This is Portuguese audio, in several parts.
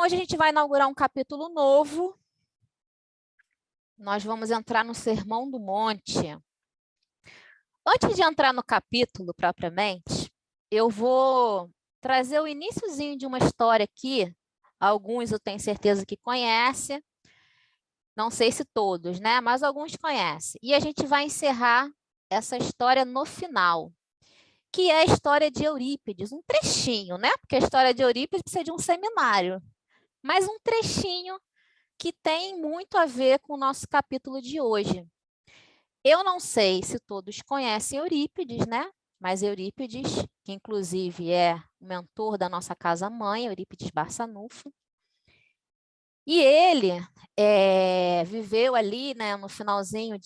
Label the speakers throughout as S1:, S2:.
S1: hoje a gente vai inaugurar um capítulo novo. Nós vamos entrar no Sermão do Monte. Antes de entrar no capítulo propriamente, eu vou trazer o iniciozinho de uma história aqui. Alguns eu tenho certeza que conhecem. Não sei se todos, né? Mas alguns conhecem. E a gente vai encerrar essa história no final, que é a história de Eurípides. Um trechinho, né? Porque a história de Eurípides precisa de um seminário. Mas um trechinho que tem muito a ver com o nosso capítulo de hoje. Eu não sei se todos conhecem Eurípides, né? Mas Eurípides, que inclusive é o mentor da nossa casa-mãe, Eurípides Barçanufo, e ele viveu ali, né, no finalzinho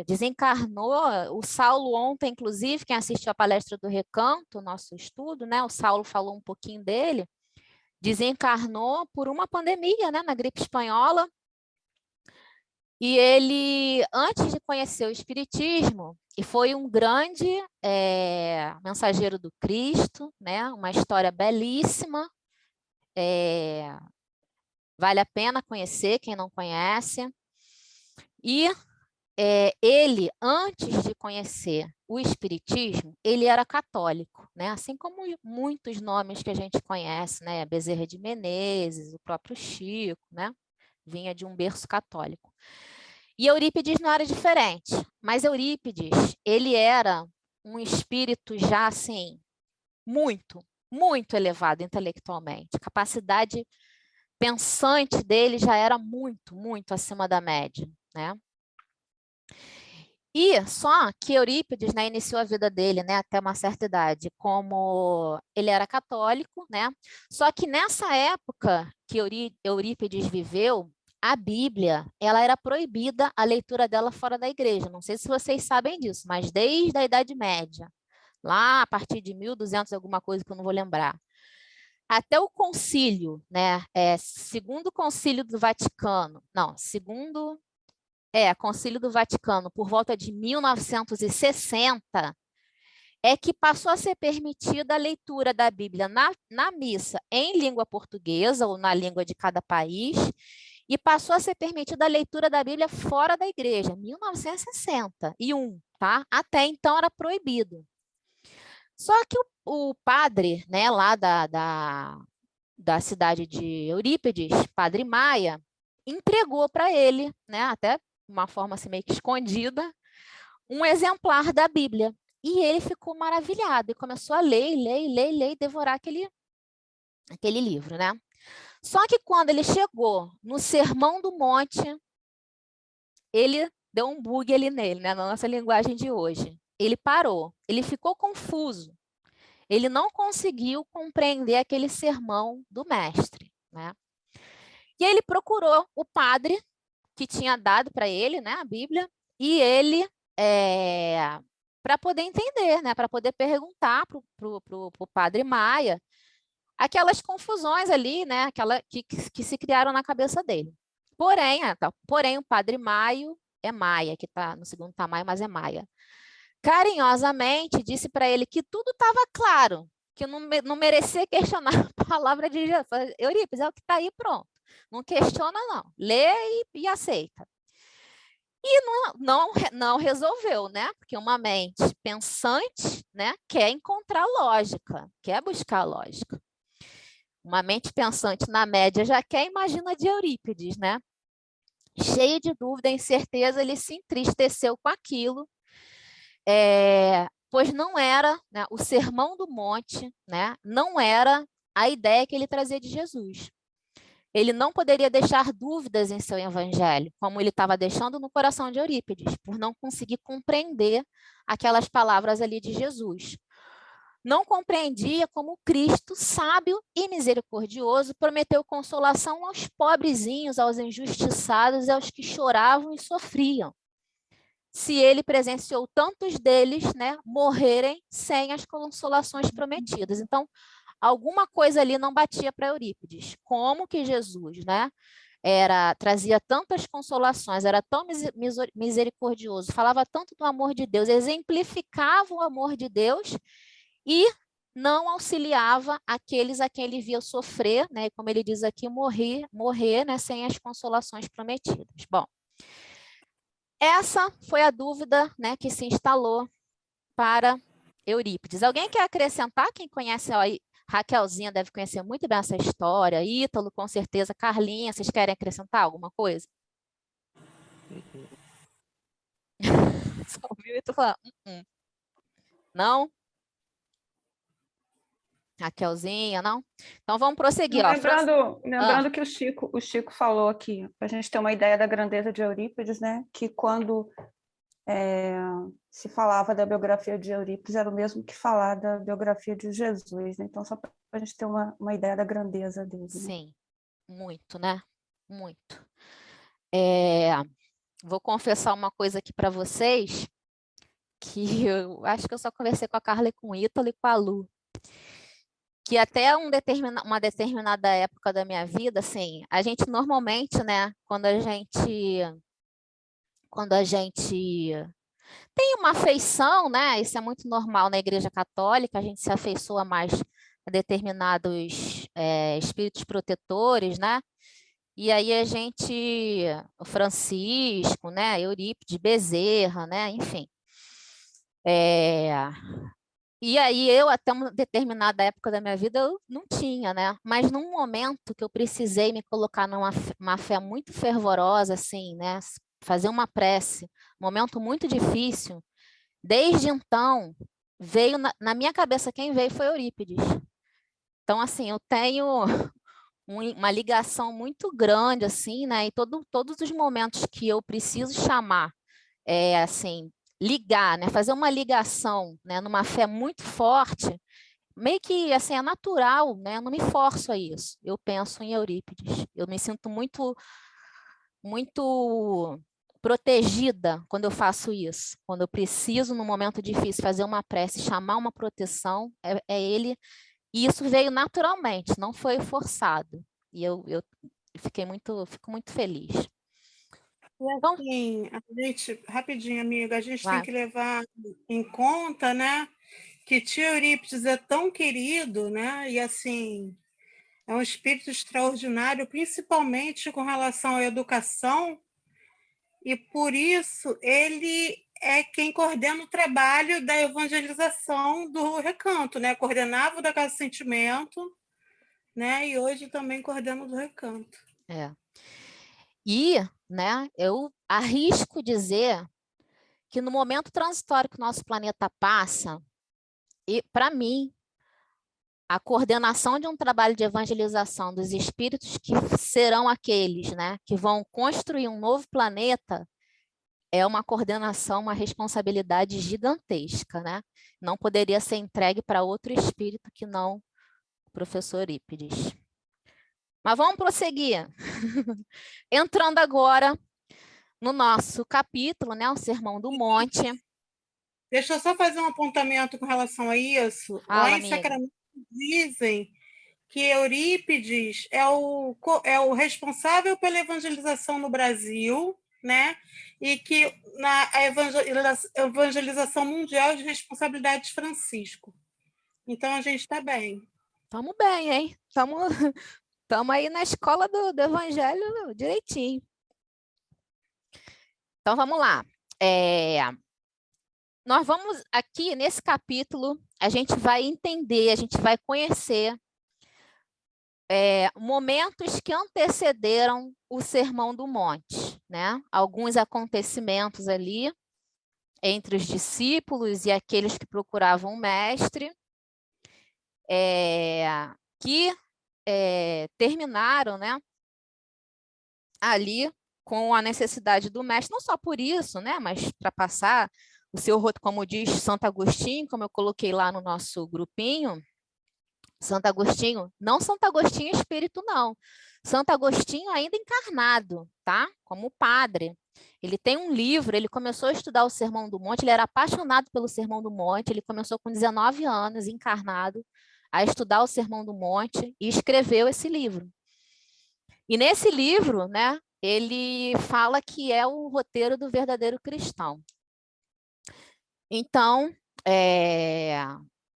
S1: desencarnou, o Saulo ontem, inclusive, quem assistiu a palestra do Recanto, nosso estudo, né, o Saulo falou um pouquinho dele, desencarnou por uma pandemia, né, na gripe espanhola. E ele, antes de conhecer o Espiritismo, e foi um grande mensageiro do Cristo, né? Uma história belíssima, vale a pena conhecer, quem não conhece. E ele, antes de conhecer o Espiritismo, ele era católico, né? Assim como muitos nomes que a gente conhece, né? Bezerra de Menezes, o próprio Chico, né? Vinha de um berço católico. E Eurípides não era diferente, mas Eurípides, ele era um espírito já, assim, muito, muito elevado intelectualmente. A capacidade pensante dele já era muito, muito acima da média, né? E só que Eurípides, né, iniciou a vida dele, né, até uma certa idade, como ele era católico, né? Só que nessa época que Eurípides viveu, a Bíblia, ela era proibida a leitura dela fora da igreja. Não sei se vocês sabem disso, mas desde a Idade Média, lá a partir de 1200 alguma coisa que eu não vou lembrar, até o concílio, né, segundo concílio do Vaticano, não, Concílio do Vaticano, por volta de 1960, é que passou a ser permitida a leitura da Bíblia na missa em língua portuguesa ou na língua de cada país, e passou a ser permitida a leitura da Bíblia fora da igreja, 1961, tá? Até então era proibido. Só que o padre, né, lá da cidade de Eurípides, Padre Maia, entregou para ele, né, até uma forma assim meio que escondida, um exemplar da Bíblia. E ele ficou maravilhado e começou a ler, e devorar aquele livro, né? Só que quando ele chegou no Sermão do Monte, ele deu um bug ali nele, né, na nossa linguagem de hoje. Ele parou, ele ficou confuso. Ele não conseguiu compreender aquele sermão do mestre, né? E ele procurou o padre que tinha dado para ele, né, a Bíblia, e ele, para poder entender, né, para poder perguntar para o padre Maia aquelas confusões ali, né, que se criaram na cabeça dele. Porém, o padre Maia, que está no segundo tá Maio, mas é Maia, carinhosamente disse para ele que tudo estava claro, que não merecia questionar a palavra de Jesus. Eurípides, é o que está aí, pronto. Não questiona, não. Lê e aceita. E não resolveu, né? Porque uma mente pensante, né, quer encontrar lógica, quer buscar lógica. Uma mente pensante, na média, já quer, imagina de Eurípides, né? Cheio de dúvida e incerteza, ele se entristeceu com aquilo, pois não era, né, o Sermão do Monte, né, não era a ideia que ele trazia de Jesus. Ele não poderia deixar dúvidas em seu evangelho, como ele estava deixando no coração de Eurípides, por não conseguir compreender aquelas palavras ali de Jesus. Não compreendia como Cristo, sábio e misericordioso, prometeu consolação aos pobrezinhos, aos injustiçados e aos que choravam e sofriam. Se ele presenciou tantos deles, né, morrerem sem as consolações prometidas. Então, alguma coisa ali não batia para Eurípides. Como que Jesus, né, trazia tantas consolações, era tão misericordioso, falava tanto do amor de Deus, exemplificava o amor de Deus e não auxiliava aqueles a quem ele via sofrer, né? Como ele diz aqui, morrer, né? Sem as consolações prometidas. Bom, essa foi a dúvida, né, que se instalou para Eurípides. Alguém quer acrescentar? Quem conhece a Raquelzinha deve conhecer muito bem essa história. Ítalo, com certeza. Carlinha, vocês querem acrescentar alguma coisa? Só ouviu e tu falar, Não? Raquelzinha, não? Então vamos prosseguir. Ó.
S2: Lembrando que o Chico falou aqui, para a gente ter uma ideia da grandeza de Eurípides, né? Que quando se falava da biografia de Eurípides, era o mesmo que falar da biografia de Jesus, né? Então, só para a gente ter uma ideia da grandeza dele. Né?
S1: Sim, muito, né? Muito. Vou confessar uma coisa aqui para vocês, que eu acho que eu só conversei com a Carla e com o Ítalo e com a Lu. Que até uma determinada época da minha vida, assim, a gente normalmente, né, quando a gente tem uma afeição, né, isso é muito normal na Igreja Católica, a gente se afeiçoa mais a determinados espíritos protetores, né, e aí o Francisco, né, Eurípides, Bezerra, né, enfim. E aí eu, até uma determinada época da minha vida, eu não tinha, né? Mas num momento que eu precisei me colocar numa fé muito fervorosa, assim, né? Fazer uma prece, um momento muito difícil, desde então, veio na minha cabeça, quem veio foi Eurípides. Então, assim, eu tenho uma ligação muito grande, assim, né? E todos os momentos que eu preciso chamar, assim, ligar, né? Fazer uma ligação, né? Numa fé muito forte, meio que, assim, é natural, né? Eu não me forço a isso. Eu penso em Eurípides. Eu me sinto muito, muito protegida quando eu faço isso. Quando eu preciso, num momento difícil, fazer uma prece, chamar uma proteção, é ele. E isso veio naturalmente, não foi forçado. E eu fico muito feliz.
S3: Então, assim, rapidinho, amiga, a gente tem
S1: vai.
S3: que levar em conta, né, que tio Eurípides é tão querido, né, e assim, é um espírito extraordinário, principalmente com relação à educação, e por isso ele é quem coordena o trabalho da evangelização do Recanto, né, coordenava o da Casa Sentimento, né, e hoje também coordena o do Recanto.
S1: E, né, eu arrisco dizer que no momento transitório que o nosso planeta passa, e para mim, a coordenação de um trabalho de evangelização dos espíritos que serão aqueles, né, que vão construir um novo planeta, é uma coordenação, uma responsabilidade gigantesca, né? Não poderia ser entregue para outro espírito que não o professor Eurípides. Mas vamos prosseguir. Entrando agora no nosso capítulo, né, o Sermão do Monte.
S3: Deixa eu só fazer um apontamento com relação a isso.
S1: Fala,
S3: Lá em
S1: amiga.
S3: Sacramento dizem que Eurípides é o responsável pela evangelização no Brasil, né? E que na evangelização mundial é de responsabilidade de Francisco. Então a gente está bem.
S1: Estamos bem, hein? Estamos aí na escola do Evangelho direitinho. Então vamos lá. Nós vamos aqui nesse capítulo, a gente vai entender, a gente vai conhecer momentos que antecederam o Sermão do Monte, né? Alguns acontecimentos ali entre os discípulos e aqueles que procuravam o mestre, que terminaram, né, ali com a necessidade do mestre, não só por isso, né, mas para passar o seu roteiro, como diz Santo Agostinho, como eu coloquei lá no nosso grupinho, Santo Agostinho, não Santo Agostinho espírito, não. Santo Agostinho ainda encarnado, tá? Como padre. Ele tem um livro, ele começou a estudar o Sermão do Monte, ele era apaixonado pelo Sermão do Monte, ele começou com 19 anos, encarnado, a estudar o Sermão do Monte e escreveu esse livro. E nesse livro, né, ele fala que é o roteiro do verdadeiro cristão. Então,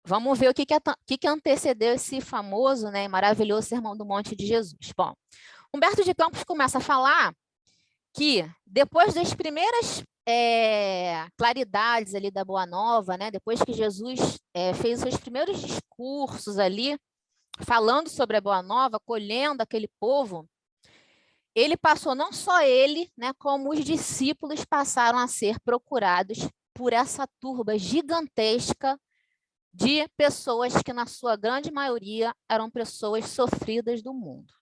S1: vamos ver o que antecedeu esse famoso, né, e maravilhoso Sermão do Monte de Jesus. Bom, Humberto de Campos começa a falar que depois das primeiras claridades ali da Boa Nova, né, depois que Jesus fez os seus primeiros discursos ali, falando sobre a Boa Nova, acolhendo aquele povo, ele passou, não só ele, né, como os discípulos passaram a ser procurados por essa turba gigantesca de pessoas que, na sua grande maioria, eram pessoas sofridas do mundo.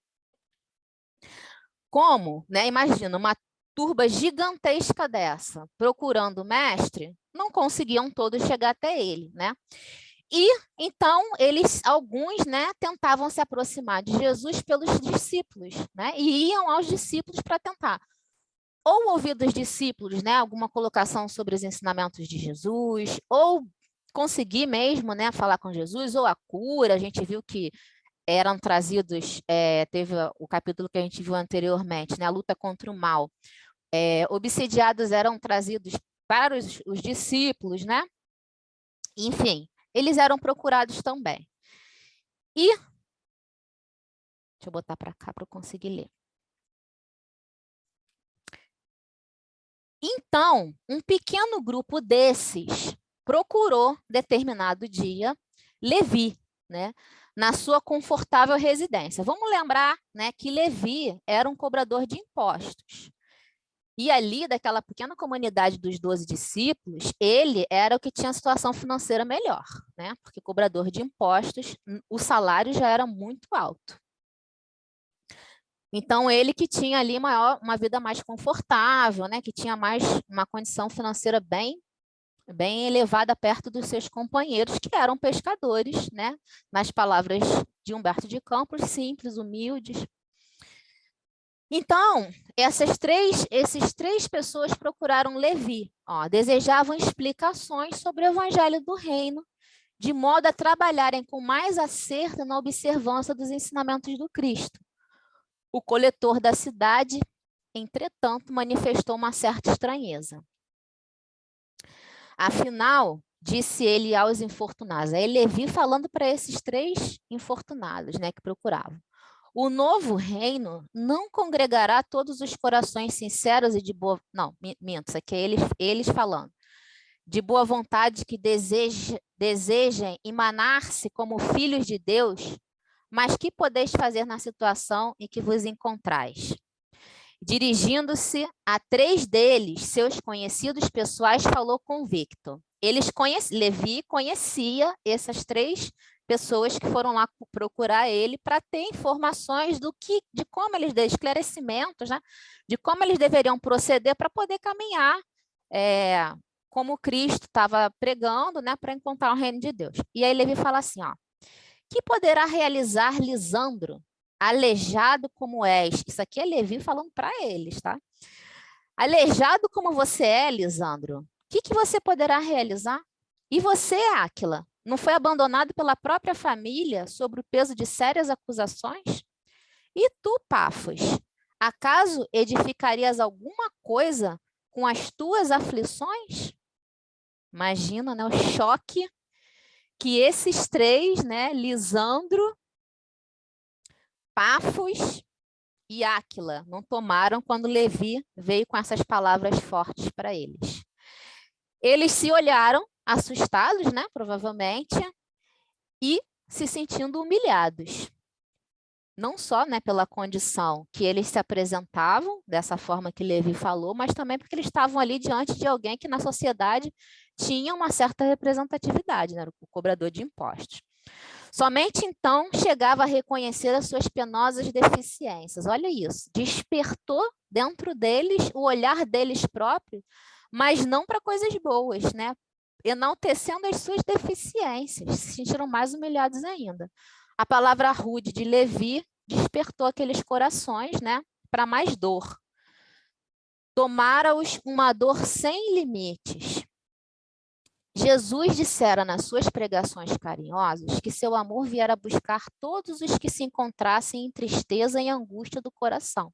S1: Como, né, imagina, uma turba gigantesca dessa, procurando o mestre, não conseguiam todos chegar até ele, né? E, então, alguns, né, tentavam se aproximar de Jesus pelos discípulos, né? E iam aos discípulos para tentar ou ouvir dos discípulos, né, alguma colocação sobre os ensinamentos de Jesus, ou conseguir mesmo, né, falar com Jesus, ou a cura. A gente viu que eram trazidos, teve o capítulo que a gente viu anteriormente, né, a luta contra o mal. Obsidiados eram trazidos para os discípulos, né? Enfim, eles eram procurados também. E, deixa eu botar para cá para eu conseguir ler. Então, um pequeno grupo desses procurou, determinado dia, Levi, né, na sua confortável residência. Vamos lembrar, né, que Levi era um cobrador de impostos. E ali, daquela pequena comunidade dos 12 discípulos, ele era o que tinha a situação financeira melhor, né? Porque cobrador de impostos, o salário já era muito alto. Então, ele que tinha ali uma vida mais confortável, né? Que tinha mais uma condição financeira bem elevada perto dos seus companheiros, que eram pescadores, né? Nas palavras de Humberto de Campos, simples, humildes. Então, esses três pessoas procuraram Levi, desejavam explicações sobre o evangelho do reino, de modo a trabalharem com mais acerto na observância dos ensinamentos do Cristo. O coletor da cidade, entretanto, manifestou uma certa estranheza. Afinal, disse ele aos infortunados, aí Levi falando para esses três infortunados, né, que procuravam. O novo reino não congregará todos os corações sinceros e de boa... Não, minto, isso aqui é eles falando. De boa vontade que desejem emanar-se como filhos de Deus, mas que podeis fazer na situação em que vos encontrais? Dirigindo-se a 3 deles, seus conhecidos pessoais, falou convicto. Levi conhecia essas 3 pessoas que foram lá procurar ele para ter informações de como eles dão esclarecimentos, né? De como eles deveriam proceder para poder caminhar como Cristo estava pregando, né? Para encontrar o reino de Deus. E aí Levi fala assim, que poderá realizar Lisandro, aleijado como és? Isso aqui é Levi falando para eles, tá? Aleijado como você é, Lisandro, o que você poderá realizar? E você, Áquila, não foi abandonado pela própria família sob o peso de sérias acusações? E tu, Pafos, acaso edificarias alguma coisa com as tuas aflições? Imagina, né, o choque que esses 3, né, Lisandro, Pafos e Áquila, não tomaram quando Levi veio com essas palavras fortes para eles. Eles se olharam, assustados, né, provavelmente, e se sentindo humilhados. Não só, né, pela condição que eles se apresentavam, dessa forma que Levi falou, mas também porque eles estavam ali diante de alguém que na sociedade tinha uma certa representatividade, né, o cobrador de impostos. Somente então chegava a reconhecer as suas penosas deficiências. Olha isso, despertou dentro deles o olhar deles próprios, mas não para coisas boas, né? Enaltecendo as suas deficiências, se sentiram mais humilhados ainda. A palavra rude de Levi despertou aqueles corações, né, para mais dor. Tomara-os uma dor sem limites. Jesus dissera nas suas pregações carinhosas que seu amor viera buscar todos os que se encontrassem em tristeza e angústia do coração.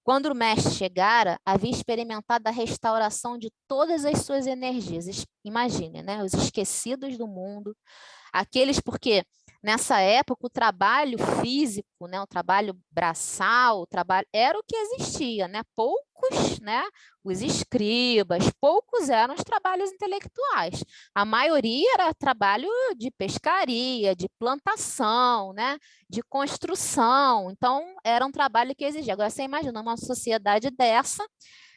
S1: Quando o mestre chegara, havia experimentado a restauração de todas as suas energias. Imagine, né? Os esquecidos do mundo, aqueles porque nessa época o trabalho físico, né, o trabalho braçal, o trabalho era o que existia, né? Poucos, né, os escribas, poucos eram os trabalhos intelectuais. A maioria era trabalho de pescaria, de plantação, né, de construção. Então era um trabalho que exigia. Agora você imagina uma sociedade dessa,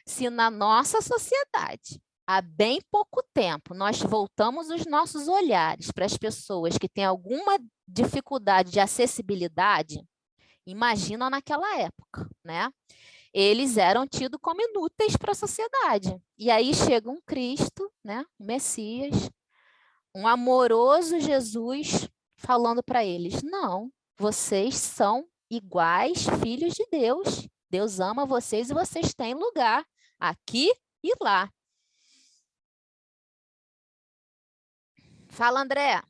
S1: se na nossa sociedade há bem pouco tempo, nós voltamos os nossos olhares para as pessoas que têm alguma dificuldade de acessibilidade, imagina naquela época, né? Eles eram tidos como inúteis para a sociedade. E aí chega um Cristo, né? Um Messias, um amoroso Jesus falando para eles, não, vocês são iguais filhos de Deus. Deus ama vocês e vocês têm lugar aqui e lá. Fala, André.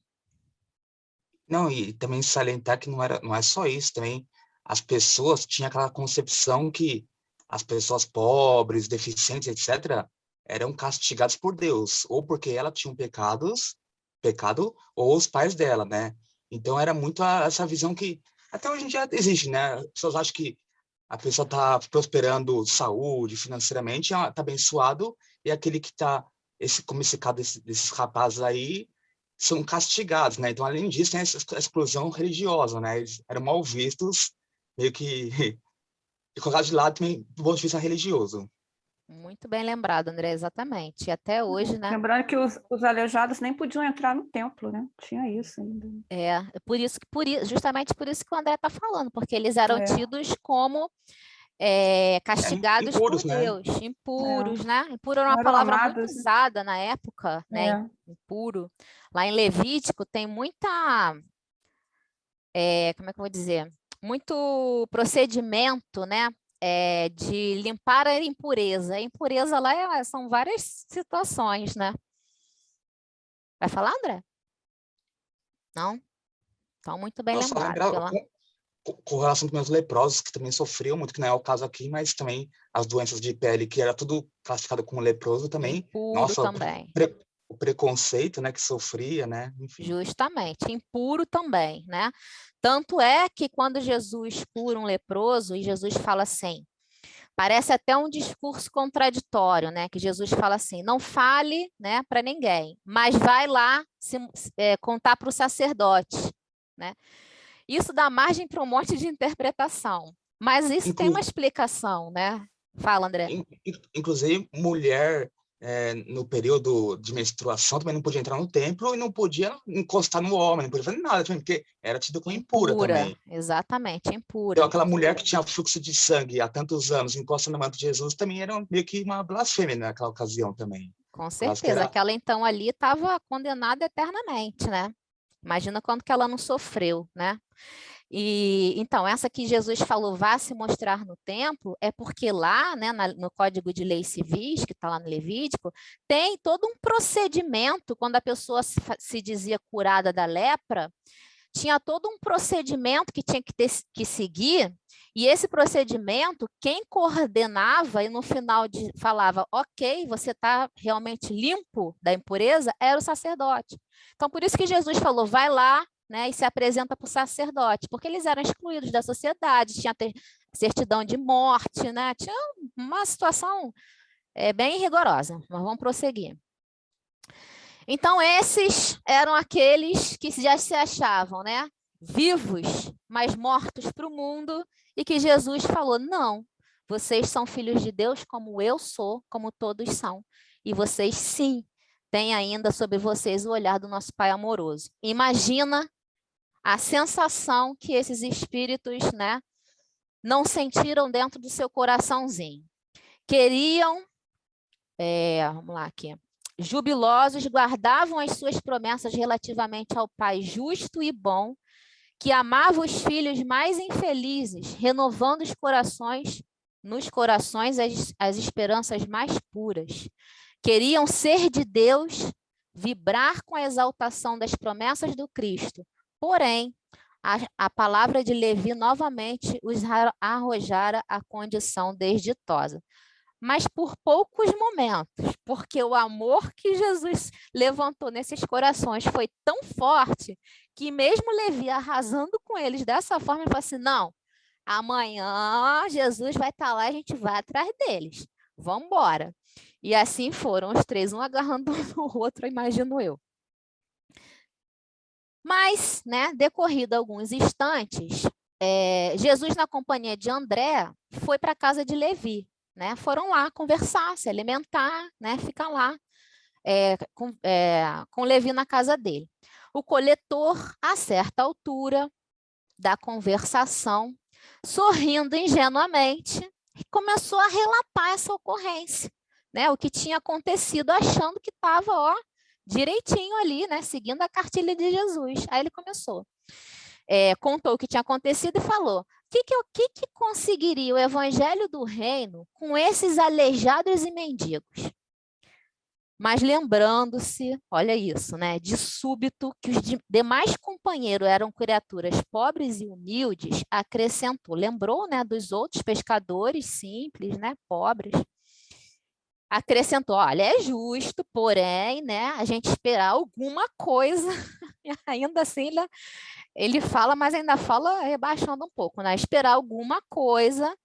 S4: Não, e também salientar que não é só isso, também as pessoas tinham aquela concepção que as pessoas pobres, deficientes, etc., eram castigadas por Deus, ou porque ela tinha pecado, ou os pais dela, né? Então era muito essa visão que até hoje em dia existe, né? As pessoas acham que a pessoa está prosperando saúde, financeiramente, está abençoado, e aquele que está, como esse caso desses rapazes aí, são castigados, né? Então, além disso, tem essa exclusão religiosa, né? Eles eram mal vistos, meio que e colocados de lado também do ponto de vista religioso.
S1: Muito bem lembrado, André, exatamente. E até hoje, né?
S2: Lembrando que os aleijados nem podiam entrar no templo, né? Tinha isso ainda.
S1: Justamente por isso que o André está falando, porque eles eram tidos como castigados
S4: impuros,
S1: por
S4: né?
S1: Deus, impuros, né? Impuro era uma
S2: Eram
S1: palavra
S2: amados,
S1: muito
S2: né?
S1: usada na época, né? Impuro. Lá em Levítico tem muita, como é que eu vou dizer? Muito procedimento, né? De limpar a impureza. A impureza lá são várias situações, né? Vai falar, André? Não? Então, muito bem
S4: Eu só
S1: lembrado.
S4: lembrava com relação aos meus leprosos, que também sofriam muito, que não é o caso aqui, mas também as doenças de pele, que era tudo classificado como leproso também.
S1: Impuro
S4: Nossa,
S1: também.
S4: o preconceito, né, que sofria, né? Enfim.
S1: Justamente, impuro também, né? Tanto é que quando Jesus cura um leproso, e Jesus fala assim, parece até um discurso contraditório, né? Que Jesus fala assim, não fale, né, para ninguém, mas vai lá contar para o sacerdote, né? Isso dá margem para um monte de interpretação, mas isso tem uma explicação, né? Fala, André.
S4: Inclusive, mulher no período de menstruação também não podia entrar no templo e não podia encostar no homem, não podia fazer nada também, porque era tido como impura também.
S1: Exatamente, impura.
S4: Então, aquela mulher que tinha fluxo de sangue há tantos anos, encosta no manto de Jesus, também era meio que uma blasfêmia naquela ocasião também.
S1: Com certeza, aquela então ali estava condenada eternamente, né? Imagina quanto que ela não sofreu, né? E então, essa que Jesus falou, vá se mostrar no templo, é porque lá, né, no Código de Leis Civis, que está lá no Levítico, tem todo um procedimento, quando a pessoa se dizia curada da lepra, tinha todo um procedimento que tinha que seguir, e esse procedimento, quem coordenava e no final falava, ok, você está realmente limpo da impureza, era o sacerdote. Então, por isso que Jesus falou, vai lá, né, e se apresenta para o sacerdote, porque eles eram excluídos da sociedade, tinha certidão de morte, né? Tinha uma situação bem rigorosa, mas vamos prosseguir. Então, esses eram aqueles que já se achavam, né, vivos, mas mortos para o mundo, e que Jesus falou, não, vocês são filhos de Deus como eu sou, como todos são, e vocês sim têm ainda sobre vocês o olhar do nosso Pai amoroso. Imagina a sensação que esses espíritos, né, não sentiram dentro do seu coraçãozinho. Queriam, vamos lá aqui, jubilosos, guardavam as suas promessas relativamente ao Pai justo e bom, que amava os filhos mais infelizes, renovando nos corações as esperanças mais puras. Queriam ser de Deus, vibrar com a exaltação das promessas do Cristo. Porém, a palavra de Levi novamente os arrojara à condição desditosa. Mas por poucos momentos, porque o amor que Jesus levantou nesses corações foi tão forte que mesmo Levi arrasando com eles dessa forma, ele falou assim, não, amanhã Jesus vai estar lá e a gente vai atrás deles. Vamos embora. E assim foram os três, um agarrando o outro, imagino eu. Mas, né, decorrido alguns instantes, Jesus, na companhia de André, foi para a casa de Levi. Né? Foram lá conversar, se alimentar, né? Ficar lá com Levi na casa dele. O coletor, a certa altura da conversação, sorrindo ingenuamente, começou a relatar essa ocorrência, né? O que tinha acontecido, achando que estava direitinho ali, né? Seguindo a cartilha de Jesus. Aí ele começou. Contou o que tinha acontecido e falou: o que conseguiria o evangelho do reino com esses aleijados e mendigos? Mas lembrando-se, olha isso, né, de súbito que os demais companheiros eram criaturas pobres e humildes, acrescentou, lembrou, né, dos outros pescadores simples, né, pobres, acrescentou, olha, é justo, porém, né, a gente esperar alguma coisa, e ainda assim ele fala, mas ainda fala rebaixando um pouco, né, esperar alguma coisa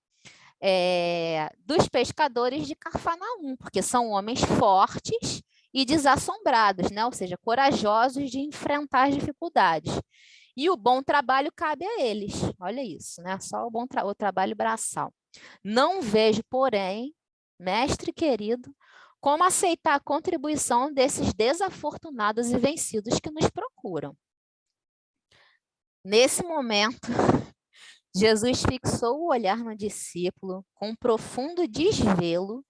S1: dos pescadores de Cafarnaum, porque são homens fortes e desassombrados, né? Ou seja, corajosos de enfrentar as dificuldades. E o bom trabalho cabe a eles. Olha isso, né? Só o trabalho braçal. Não vejo, porém, mestre querido, como aceitar a contribuição desses desafortunados e vencidos que nos procuram. Nesse momento, Jesus fixou o olhar no discípulo com profundo desvelo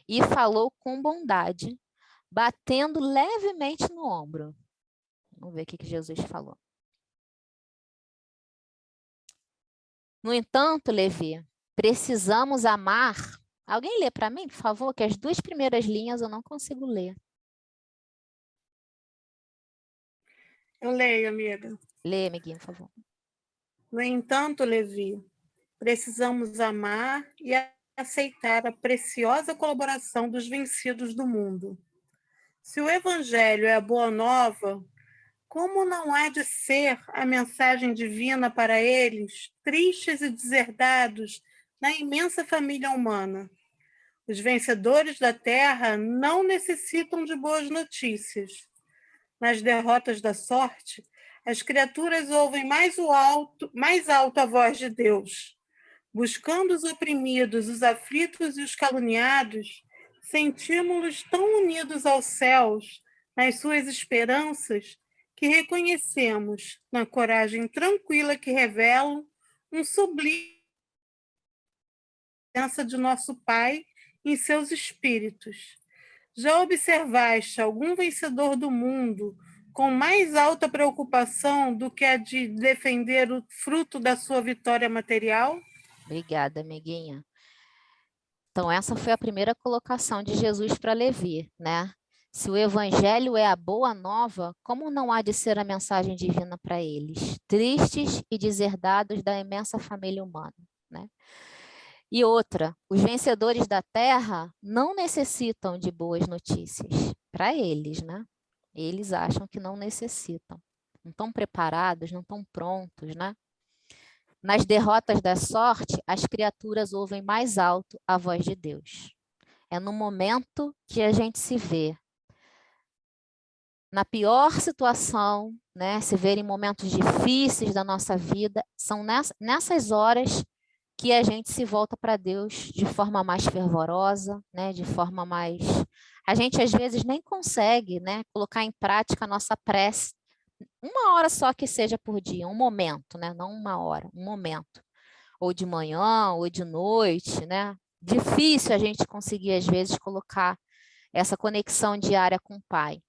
S1: e falou com bondade, batendo levemente no ombro. Vamos ver o que Jesus falou. No entanto, Levi, precisamos amar. Alguém lê para mim, por favor, que as duas primeiras linhas eu não consigo ler.
S3: Eu leio, amiga.
S1: Lê, amiguinho, por favor.
S3: No entanto, Levi, precisamos amar e aceitar a preciosa colaboração dos vencidos do mundo. Se o Evangelho é a boa nova, como não há de ser a mensagem divina para eles, tristes e deserdados na imensa família humana? Os vencedores da terra não necessitam de boas notícias. Nas derrotas da sorte, as criaturas ouvem mais alto a voz de Deus. Buscando os oprimidos, os aflitos e os caluniados, sentimos-los tão unidos aos céus, nas suas esperanças, que reconhecemos, na coragem tranquila que revelam, um sublime presença de nosso Pai em seus espíritos. Já observaste algum vencedor do mundo com mais alta preocupação do que a de defender o fruto da sua vitória material?
S1: Obrigada, amiguinha. Então, essa foi a primeira colocação de Jesus para Levi, né? Se o evangelho é a boa nova, como não há de ser a mensagem divina para eles, tristes e deserdados da imensa família humana, né? E outra, os vencedores da terra não necessitam de boas notícias para eles, né? Eles acham que não necessitam. Não estão preparados, não estão prontos, né? Nas derrotas da sorte, as criaturas ouvem mais alto a voz de Deus. É no momento que a gente se vê na pior situação, né? Se ver em momentos difíceis da nossa vida, são nessas horas que a gente se volta para Deus de forma mais fervorosa, né? De forma mais... A gente, às vezes, nem consegue, né? Colocar em prática a nossa prece. Uma hora só que seja por dia, um momento, né? Não uma hora, um momento. Ou de manhã, ou de noite, né? Difícil a gente conseguir, às vezes, colocar essa conexão diária com o Pai.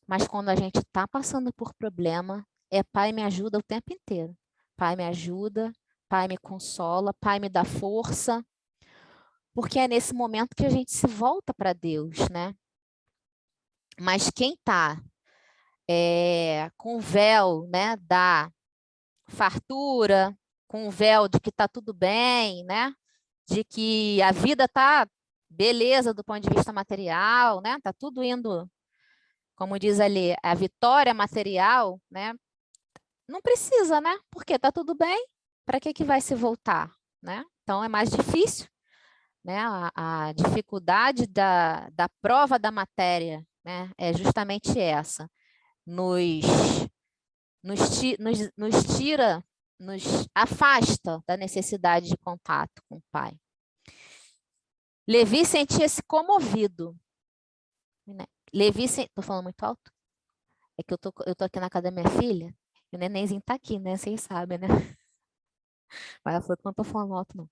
S1: Mas quando a gente está passando por problema, Pai me ajuda o tempo inteiro. Pai me ajuda, Pai me consola, Pai me dá força. Porque é nesse momento que a gente se volta para Deus, né? Mas quem está com o véu, né, da fartura, com o véu de que está tudo bem, né? De que a vida está beleza do ponto de vista material, né? Está tudo indo, como diz ali, a vitória material, né? Não precisa, né? Porque está tudo bem, para que vai se voltar, né? Então, é mais difícil, né? A dificuldade da prova da matéria, né? É justamente essa. Nos tira, nos afasta da necessidade de contato com o Pai. Levi sentia-se comovido. Estou falando muito alto? É que eu tô aqui na casa da minha filha, e o nenenzinho está aqui, né? Vocês sabem, né? Mas ela falou que não estou falando alto, não.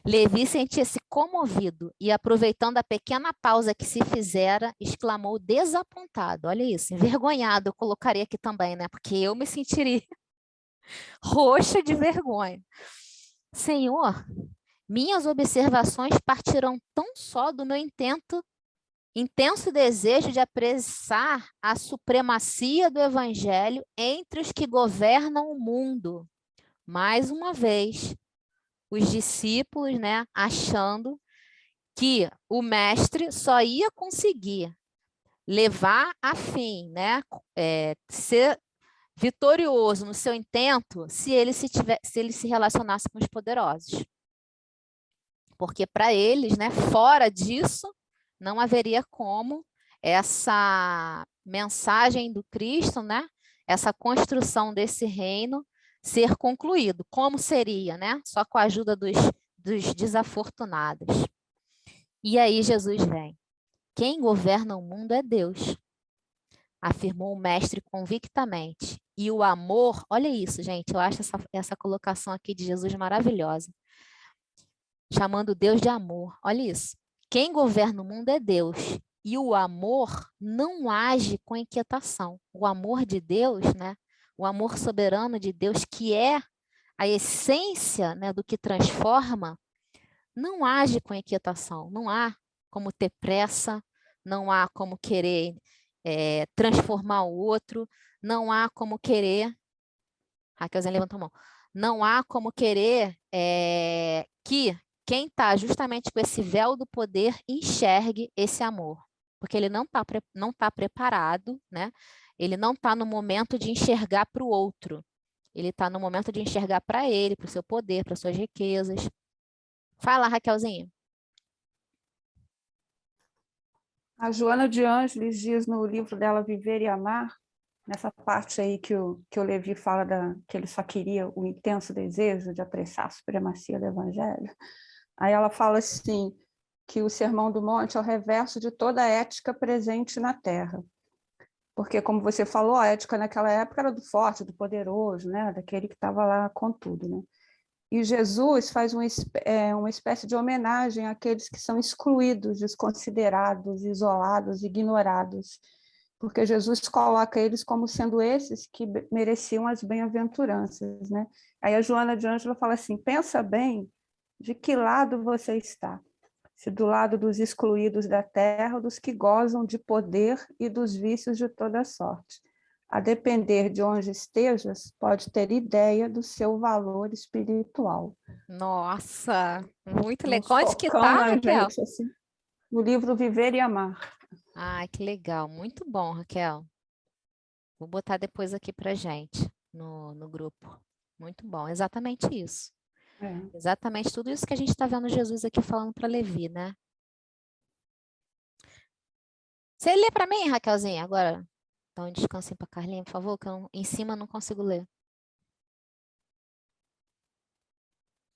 S1: Levi sentia-se comovido e, aproveitando a pequena pausa que se fizera, exclamou desapontado. Olha isso, envergonhado, eu colocaria aqui também, né? Porque eu me sentiria roxa de vergonha. Senhor, minhas observações partirão tão só do meu intenso desejo de apressar a supremacia do Evangelho entre os que governam o mundo. Mais uma vez, os discípulos, né, achando que o mestre só ia conseguir levar a fim, né, ser vitorioso no seu intento se ele se relacionasse com os poderosos. Porque para eles, né, fora disso, não haveria como essa mensagem do Cristo, né, essa construção desse reino ser concluído. Como seria, né? Só com a ajuda dos desafortunados. E aí Jesus vem. Quem governa o mundo é Deus, afirmou o mestre convictamente. E o amor, olha isso, gente, eu acho essa colocação aqui de Jesus maravilhosa. Chamando Deus de amor, olha isso. Quem governa o mundo é Deus. E o amor não age com inquietação. O amor de Deus, né? O amor soberano de Deus, que é a essência, né, do que transforma, não age com inquietação. Não há como ter pressa, não há como querer transformar o outro, não há como querer... Raquelzinha levantou a mão. Não há como querer que quem está justamente com esse véu do poder enxergue esse amor. Porque ele não tá preparado, né? Ele não está no momento de enxergar para o outro. Ele está no momento de enxergar para ele, para o seu poder, para suas riquezas. Fala, Raquelzinha.
S2: A Joana de Ângeles diz no livro dela Viver e Amar, nessa parte aí que o Levi fala que ele só queria o intenso desejo de apressar a supremacia do Evangelho. Aí ela fala assim, que o Sermão do Monte é o reverso de toda a ética presente na Terra. Porque, como você falou, a ética naquela época era do forte, do poderoso, né? Daquele que estava lá com tudo, né? E Jesus faz uma espécie de homenagem àqueles que são excluídos, desconsiderados, isolados, ignorados, porque Jesus coloca eles como sendo esses que mereciam as bem-aventuranças, né? Aí a Joana de Ângelo fala assim, pensa bem de que lado você está, se do lado dos excluídos da terra ou dos que gozam de poder e dos vícios de toda sorte. A depender de onde estejas, pode ter ideia do seu valor espiritual.
S1: Nossa, muito legal. Onde que
S2: Focando
S1: tá,
S2: a
S1: Raquel?
S2: gente, assim, no livro Viver e Amar.
S1: Ai, que legal. Muito bom, Raquel. Vou botar depois aqui pra gente, no grupo. Muito bom, exatamente isso. Exatamente tudo isso que a gente está vendo Jesus aqui falando para Levi, né? Você lê para mim, Raquelzinha, agora? Dá um descansinho para Carlinha, por favor, que em cima eu não consigo ler.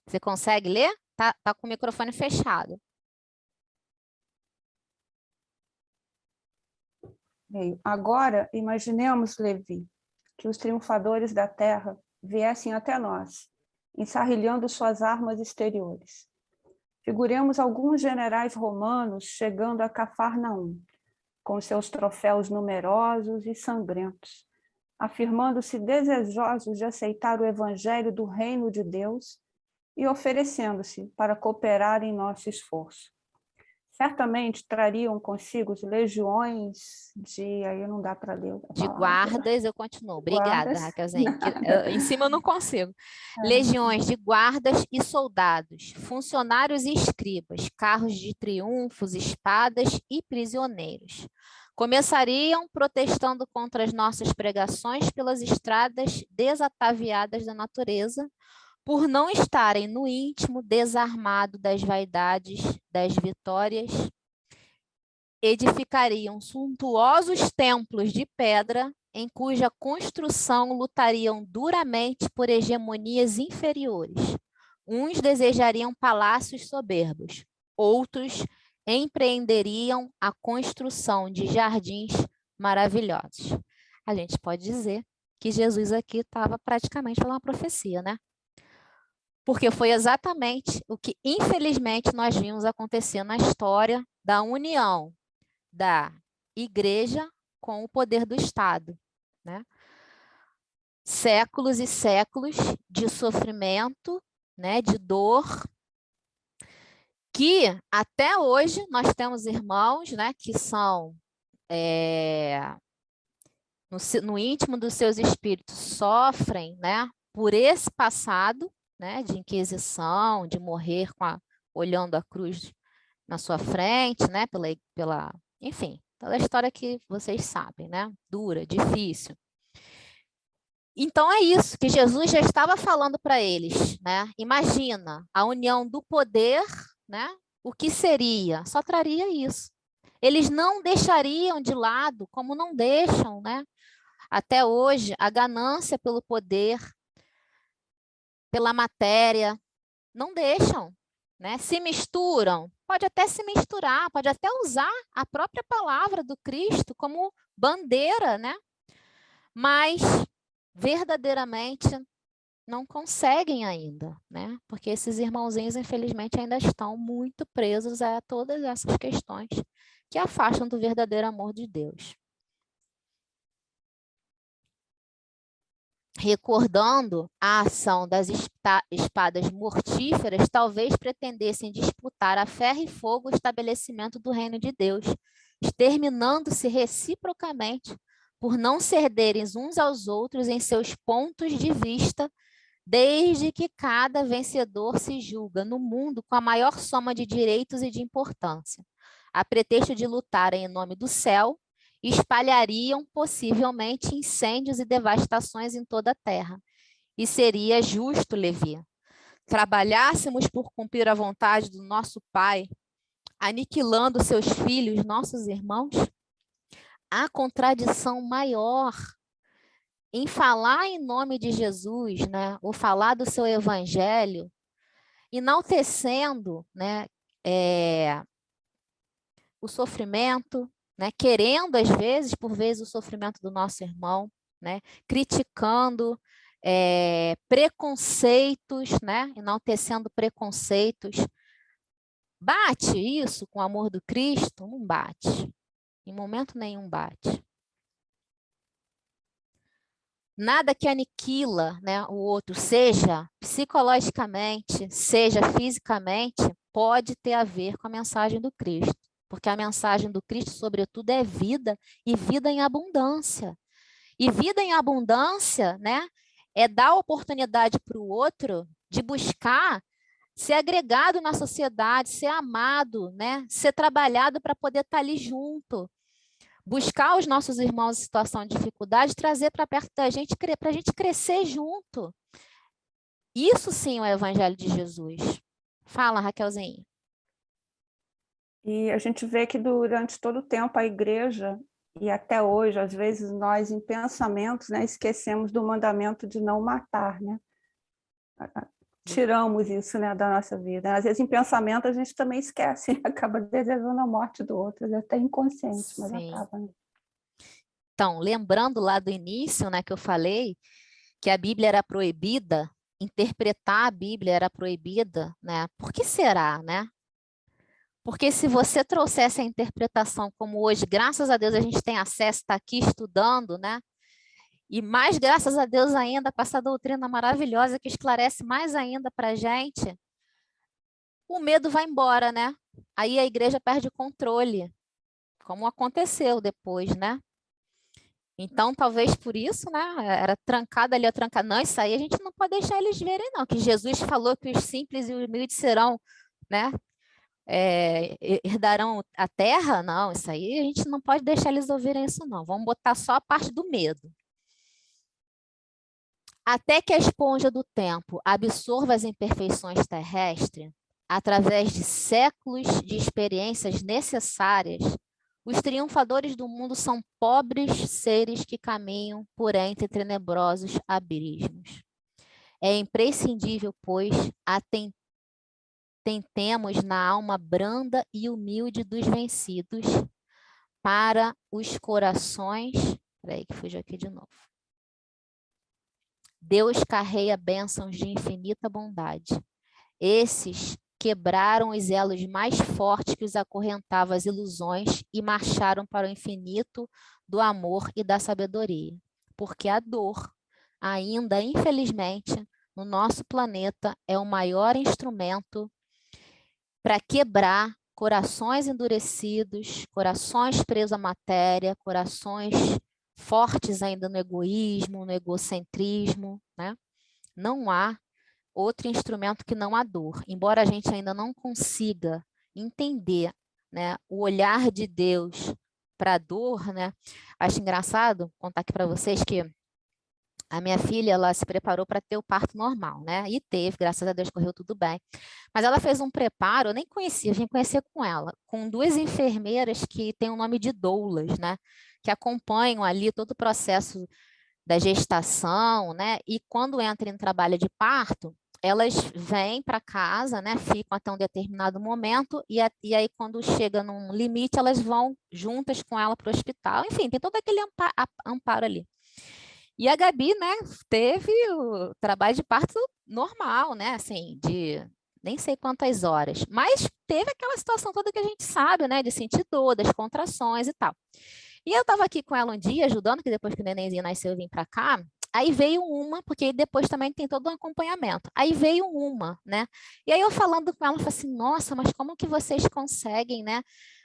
S1: Você consegue ler? Tá com o microfone fechado.
S2: Agora, imaginemos, Levi, que os triunfadores da terra viessem até nós, ensarrilhando suas armas exteriores. Figuremos alguns generais romanos chegando a Cafarnaum, com seus troféus numerosos e sangrentos, afirmando-se desejosos de aceitar o evangelho do reino de Deus e oferecendo-se para cooperar em nosso esforço. certamente trariam consigo as legiões de... Aí não dá para ler a
S1: De
S2: palavra.
S1: guardas, eu continuo. Obrigada,
S2: Guardas.
S1: Raquelzinha. Em cima eu não consigo.
S2: É.
S1: Legiões de guardas e soldados, funcionários e escribas, carros de triunfos, espadas e prisioneiros. Começariam protestando contra as nossas pregações pelas estradas desataviadas da natureza, por não estarem no íntimo desarmado das vaidades, das vitórias. Edificariam suntuosos templos de pedra, em cuja construção lutariam duramente por hegemonias inferiores. Uns desejariam palácios soberbos, outros empreenderiam a construção de jardins maravilhosos. A gente pode dizer que Jesus aqui estava praticamente falando uma profecia, né? Porque foi exatamente o que, infelizmente, nós vimos acontecer na história da união da igreja com o poder do Estado, né? Séculos e séculos de sofrimento, né, de dor, que até hoje nós temos irmãos, né, que são no íntimo dos seus espíritos sofrem, né, por esse passado, né, de inquisição, de morrer olhando a cruz na sua frente, né, enfim, toda a história que vocês sabem, né, dura, difícil. Então é isso que Jesus já estava falando para eles, né? Imagina a união do poder, né? O que seria? Só traria isso. Eles não deixariam de lado, como não deixam, né? Até hoje, a ganância pelo poder, pela matéria, não deixam, né? Se misturam, pode até se misturar, pode até usar a própria palavra do Cristo como bandeira, né? Mas verdadeiramente não conseguem ainda, né? Porque esses irmãozinhos, infelizmente, ainda estão muito presos a todas essas questões que afastam do verdadeiro amor de Deus. Recordando a ação das espadas mortíferas, talvez pretendessem disputar a ferro e fogo o estabelecimento do reino de Deus, exterminando-se reciprocamente por não cederem uns aos outros em seus pontos de vista, desde que cada vencedor se julga no mundo com a maior soma de direitos e de importância. A pretexto de lutarem em nome do céu, espalhariam possivelmente incêndios e devastações em toda a terra. E seria justo, Levi, trabalhássemos por cumprir a vontade do nosso Pai, aniquilando seus filhos, nossos irmãos? Há contradição maior em falar em nome de Jesus, né, ou falar do seu evangelho, enaltecendo, né, o sofrimento, né, querendo, às vezes, por vezes, o sofrimento do nosso irmão, né, criticando preconceitos, né, enaltecendo preconceitos. Bate isso com o amor do Cristo? Não bate. Em momento nenhum bate. Nada que aniquila, né, o outro, seja psicologicamente, seja fisicamente, pode ter a ver com a mensagem do Cristo. Porque a mensagem do Cristo, sobretudo, é vida e vida em abundância. E vida em abundância, né, é dar oportunidade para o outro de buscar ser agregado na sociedade, ser amado, né, ser trabalhado para poder estar ali junto. Buscar os nossos irmãos em situação de dificuldade, trazer para perto da gente, para a gente crescer junto. Isso sim é o Evangelho de Jesus. Fala, Raquelzinha.
S2: E a gente vê que durante todo o tempo a igreja, e até hoje, às vezes nós em pensamentos, né, esquecemos do mandamento de não matar, né? Tiramos isso, né, da nossa vida. Às vezes em pensamento a gente também esquece, acaba desejando a morte do outro, é até inconsciente, mas
S1: Sim.
S2: acaba. Né?
S1: Então, lembrando lá do início, né, que eu falei que a Bíblia era proibida, interpretar a Bíblia era proibida, né? Por que será, né? Porque se você trouxesse a interpretação como hoje, graças a Deus a gente tem acesso, está aqui estudando, né? E mais graças a Deus ainda com essa doutrina maravilhosa que esclarece mais ainda para a gente, o medo vai embora, né? aí a igreja perde o controle, como aconteceu depois, né? Então, talvez por isso, né? Era trancada ali, trancada. Não, isso aí a gente não pode deixar eles verem, não. Que Jesus falou que os simples e os humildes serão, né? Herdarão a terra. Não, isso aí a gente não pode deixar eles ouvirem isso, não. Vamos botar só a parte do medo. Até que a esponja do tempo absorva as imperfeições terrestres, através de séculos de experiências necessárias, os triunfadores do mundo são pobres seres que caminham por entre tenebrosos abismos. É imprescindível, pois, atentemos na alma branda e humilde dos vencidos para os corações... Espera aí que fugiu aqui de novo. Deus carrega bênçãos de infinita bondade. Esses quebraram os elos mais fortes que os acorrentavam às ilusões e marcharam para o infinito do amor e da sabedoria. Porque a dor, ainda infelizmente, no nosso planeta, é o maior instrumento para quebrar corações endurecidos, corações presos à matéria, corações fortes ainda no egoísmo, no egocentrismo, né? Não há outro instrumento que não a dor. Embora a gente ainda não consiga entender, né, o olhar de Deus para a dor, né? Acho engraçado contar aqui para vocês que a minha filha, ela se preparou para ter o parto normal, né? E teve, graças a Deus, correu tudo bem. Mas ela fez um preparo, eu nem conhecia, vim conhecer com ela, com 2 enfermeiras que têm o nome de doulas, né? Que acompanham ali todo o processo da gestação, né? E quando entra em trabalho de parto, elas vêm para casa, né? Ficam até um determinado momento e aí quando chega num limite, elas vão juntas com ela para o hospital. Enfim, tem todo aquele amparo ali. E a Gabi, né, teve o trabalho de parto normal, né, assim, de nem sei quantas horas, mas teve aquela situação toda que a gente sabe, né, de sentir dor, das contrações e tal. E eu estava aqui com ela um dia, ajudando, que depois que o nenenzinho nasceu eu vim para cá, aí veio uma, porque depois também tem todo um acompanhamento, aí veio uma, né, e aí eu falando com ela, eu falei assim, nossa, mas como que vocês conseguem, né,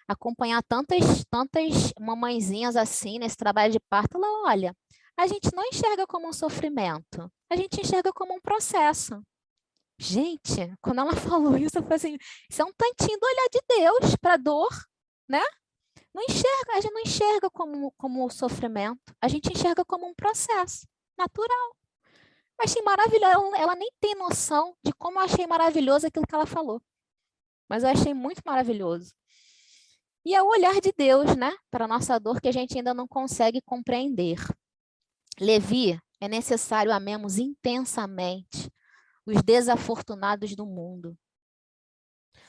S1: acompanhar tantas mamãezinhas assim, nesse trabalho de parto? Ela, olha, a gente não enxerga como um sofrimento, a gente enxerga como um processo. Gente, quando ela falou isso, eu falei assim, isso é um tantinho do olhar de Deus para a dor, né? Não enxerga, a gente não enxerga como sofrimento, a gente enxerga como um processo natural. Eu achei maravilhoso, ela nem tem noção de como eu achei maravilhoso aquilo que ela falou. Mas eu achei muito maravilhoso. E é o olhar de Deus, né, para a nossa dor que a gente ainda não consegue compreender. Levi, é necessário amemos intensamente os desafortunados do mundo.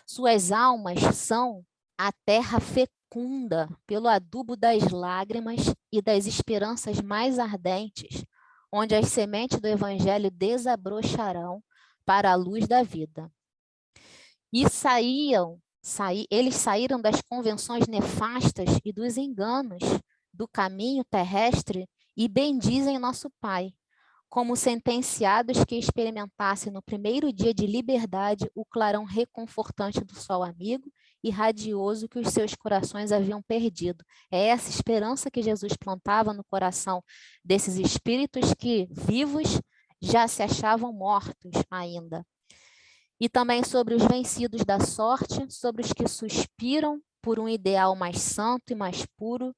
S1: Suas almas são a terra fecunda pelo adubo das lágrimas e das esperanças mais ardentes, onde as sementes do evangelho desabrocharão para a luz da vida. E eles saíram das convenções nefastas e dos enganos do caminho terrestre e bendizem nosso Pai, como sentenciados que experimentassem no primeiro dia de liberdade o clarão reconfortante do sol amigo e radioso que os seus corações haviam perdido. É essa esperança que Jesus plantava no coração desses espíritos que, vivos, já se achavam mortos ainda. E também sobre os vencidos da sorte, sobre os que suspiram por um ideal mais santo e mais puro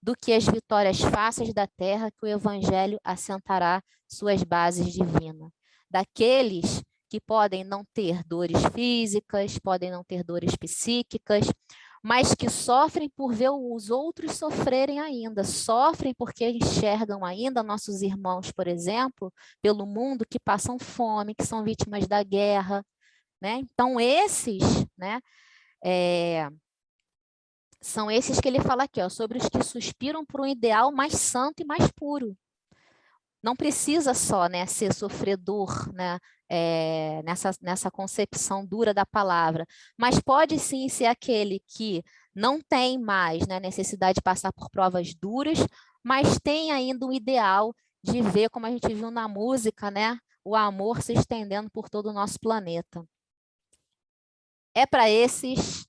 S1: do que as vitórias fáceis da terra que o Evangelho assentará suas bases divinas. Daqueles que podem não ter dores físicas, podem não ter dores psíquicas, mas que sofrem por ver os outros sofrerem ainda, sofrem porque enxergam ainda nossos irmãos, por exemplo, pelo mundo que passam fome, que são vítimas da guerra, né? Então, esses, né, são esses que ele fala aqui, ó, sobre os que suspiram por um ideal mais santo e mais puro. Não precisa só, né, ser sofredor, né, nessa concepção dura da palavra, mas pode sim ser aquele que não tem mais, né, necessidade de passar por provas duras, mas tem ainda o ideal de ver, como a gente viu na música, né, o amor se estendendo por todo o nosso planeta. É para esses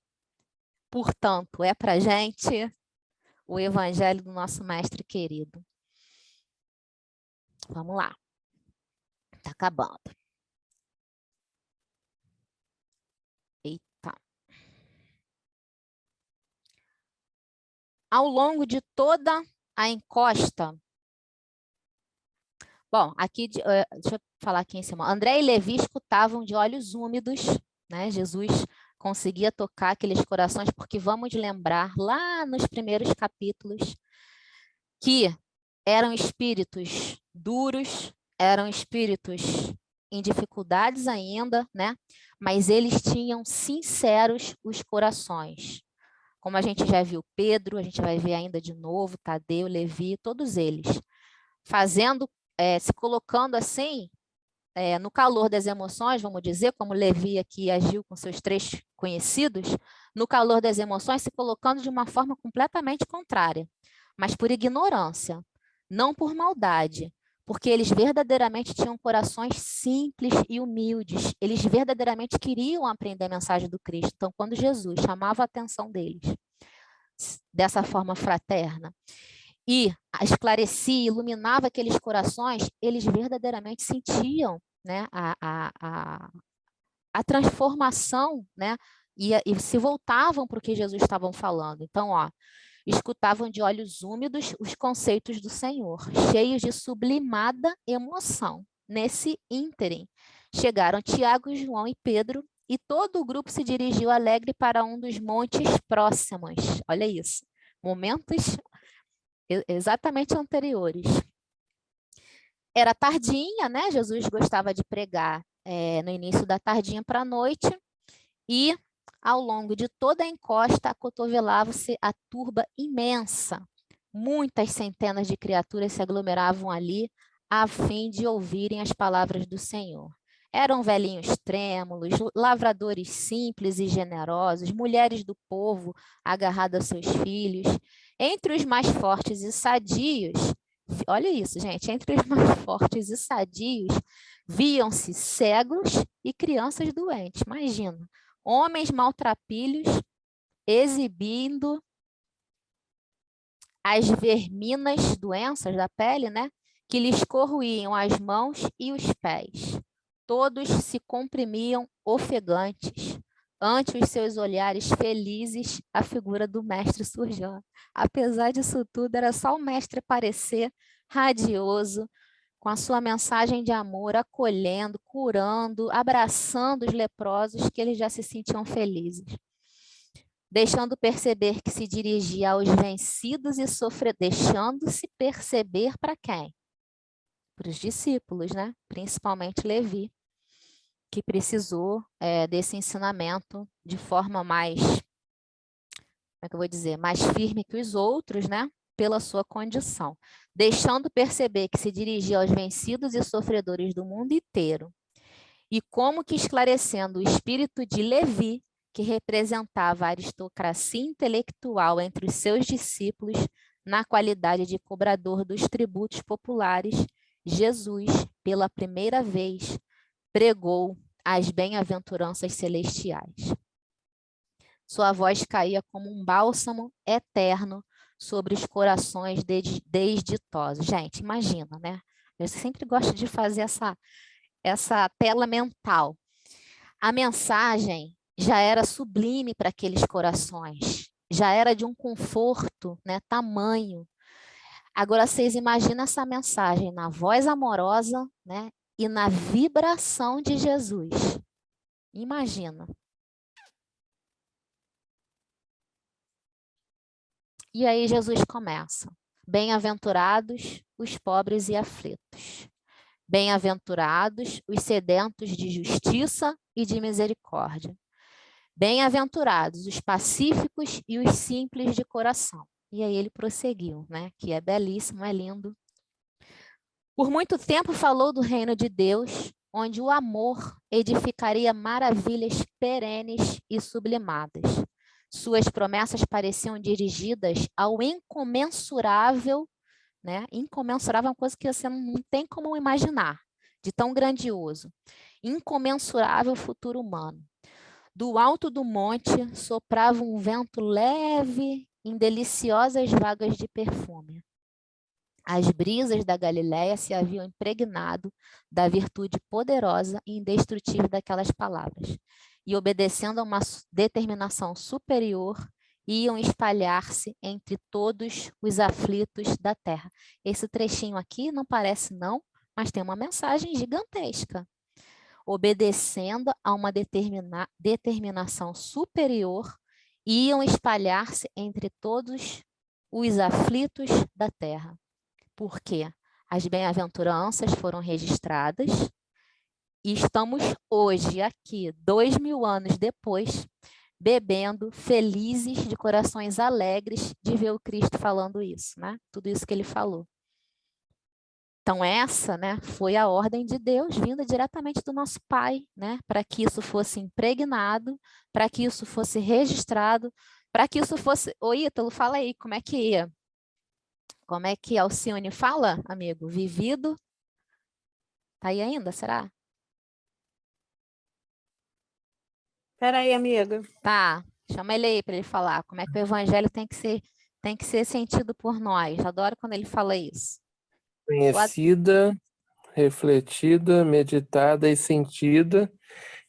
S1: portanto, é para a gente o evangelho do nosso mestre querido. Vamos lá. Está acabando. Eita. Ao longo de toda a encosta. Bom, aqui, deixa eu falar aqui em cima. André e Levi escutavam de olhos úmidos, né? Jesus conseguia tocar aqueles corações, porque vamos lembrar lá nos primeiros capítulos que eram espíritos duros, eram espíritos em dificuldades ainda, né? Mas eles tinham sinceros os corações. Como a gente já viu Pedro, a gente vai ver ainda de novo, Tadeu, Levi, todos eles, fazendo, se colocando assim, no calor das emoções, vamos dizer, como Levi aqui agiu com seus 3 conhecidos, no calor das emoções, se colocando de uma forma completamente contrária, mas por ignorância, não por maldade, porque eles verdadeiramente tinham corações simples e humildes, eles verdadeiramente queriam aprender a mensagem do Cristo. Então, quando Jesus chamava a atenção deles dessa forma fraterna e esclarecia, iluminava aqueles corações, eles verdadeiramente sentiam, né, a transformação, né, e se voltavam para o que Jesus estava falando. Então, escutavam de olhos úmidos os conceitos do Senhor, cheios de sublimada emoção. Nesse ínterim, chegaram Tiago, João e Pedro, e todo o grupo se dirigiu alegre para um dos montes próximos. Olha isso, momentos exatamente anteriores. Era tardinha, né? Jesus gostava de pregar no início da tardinha para a noite, e ao longo de toda a encosta, acotovelava-se a turba imensa. Muitas centenas de criaturas se aglomeravam ali a fim de ouvirem as palavras do Senhor. Eram velhinhos trêmulos, lavradores simples e generosos, mulheres do povo agarradas a seus filhos. Entre os mais fortes e sadios, olha isso, gente, entre os mais fortes e sadios, viam-se cegos e crianças doentes. Imagina. Homens maltrapilhos exibindo as verminas doenças da pele, né, que lhes corroíam as mãos e os pés. Todos se comprimiam ofegantes. Ante os seus olhares felizes, a figura do mestre surgiu. Apesar disso tudo, era só o mestre aparecer radioso, com a sua mensagem de amor, acolhendo, curando, abraçando os leprosos, que eles já se sentiam felizes. Deixando perceber que se dirigia aos vencidos e deixando-se perceber para quem? Para os discípulos, né? Principalmente Levi, que precisou desse ensinamento de forma mais, como é que eu vou dizer, mais firme que os outros, né? Pela sua condição, deixando perceber que se dirigia aos vencidos e sofredores do mundo inteiro. E como que esclarecendo o espírito de Levi, que representava a aristocracia intelectual entre os seus discípulos, na qualidade de cobrador dos tributos populares, Jesus, pela primeira vez, pregou as bem-aventuranças celestiais. Sua voz caía como um bálsamo eterno sobre os corações desditosos. Gente, imagina, né? Eu sempre gosto de fazer essa tela mental. A mensagem já era sublime para aqueles corações, já era de um conforto, né, tamanho. Agora, vocês imaginam essa mensagem na voz amorosa, né, e na vibração de Jesus. Imagina. E aí Jesus começa. Bem-aventurados os pobres e aflitos. Bem-aventurados os sedentos de justiça e de misericórdia. Bem-aventurados os pacíficos e os simples de coração. E aí ele prosseguiu, né? Que é belíssimo, é lindo. Por muito tempo falou do reino de Deus, onde o amor edificaria maravilhas perenes e sublimadas. Suas promessas pareciam dirigidas ao incomensurável, né? Incomensurável é uma coisa que você não tem como imaginar, de tão grandioso. Incomensurável futuro humano. Do alto do monte soprava um vento leve em deliciosas vagas de perfume. As brisas da Galiléia se haviam impregnado da virtude poderosa e indestrutível daquelas palavras, e, obedecendo a uma determinação superior, iam espalhar-se entre todos os aflitos da terra. Esse trechinho aqui não parece não, mas tem uma mensagem gigantesca. Obedecendo a uma determinação superior, iam espalhar-se entre todos os aflitos da terra. Porque as bem-aventuranças foram registradas e estamos hoje aqui, 2000 anos depois, bebendo, felizes, de corações alegres, de ver o Cristo falando isso, né? Tudo isso que ele falou. Então essa, né, foi a ordem de Deus vinda diretamente do nosso Pai, né, para que isso fosse impregnado, para que isso fosse registrado, para que isso fosse... Ô, Ítalo, fala aí, como é que Alcione fala, amigo? Vivido? Tá aí ainda, será?
S3: Espera aí, amiga.
S1: Tá, chama ele aí para ele falar. Como é que o evangelho tem que ser sentido por nós? Adoro quando ele fala isso.
S5: Conhecida, refletida, meditada e sentida.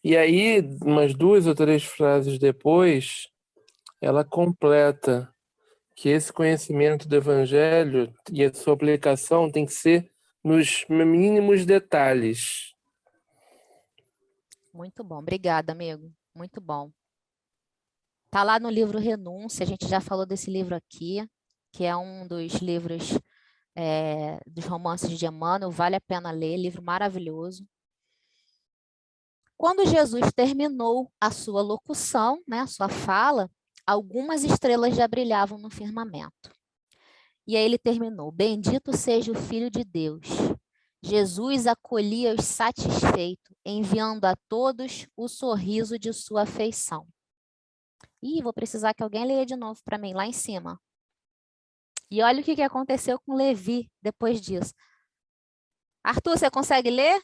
S5: E aí, umas 2 ou 3 frases depois, ela completa que esse conhecimento do Evangelho e a sua aplicação tem que ser nos mínimos detalhes.
S1: Muito bom, obrigada, amigo. Muito bom. Tá lá no livro Renúncia, a gente já falou desse livro aqui, que é um dos livros dos romances de Emmanuel, vale a pena ler, livro maravilhoso. Quando Jesus terminou a sua locução, né, a sua fala, algumas estrelas já brilhavam no firmamento. E aí ele terminou: bendito seja o Filho de Deus. Jesus acolhia-os satisfeito, enviando a todos o sorriso de sua afeição. Ih, vou precisar que alguém leia de novo para mim, lá em cima. E olha o que aconteceu com Levi depois disso. Arthur, você consegue ler?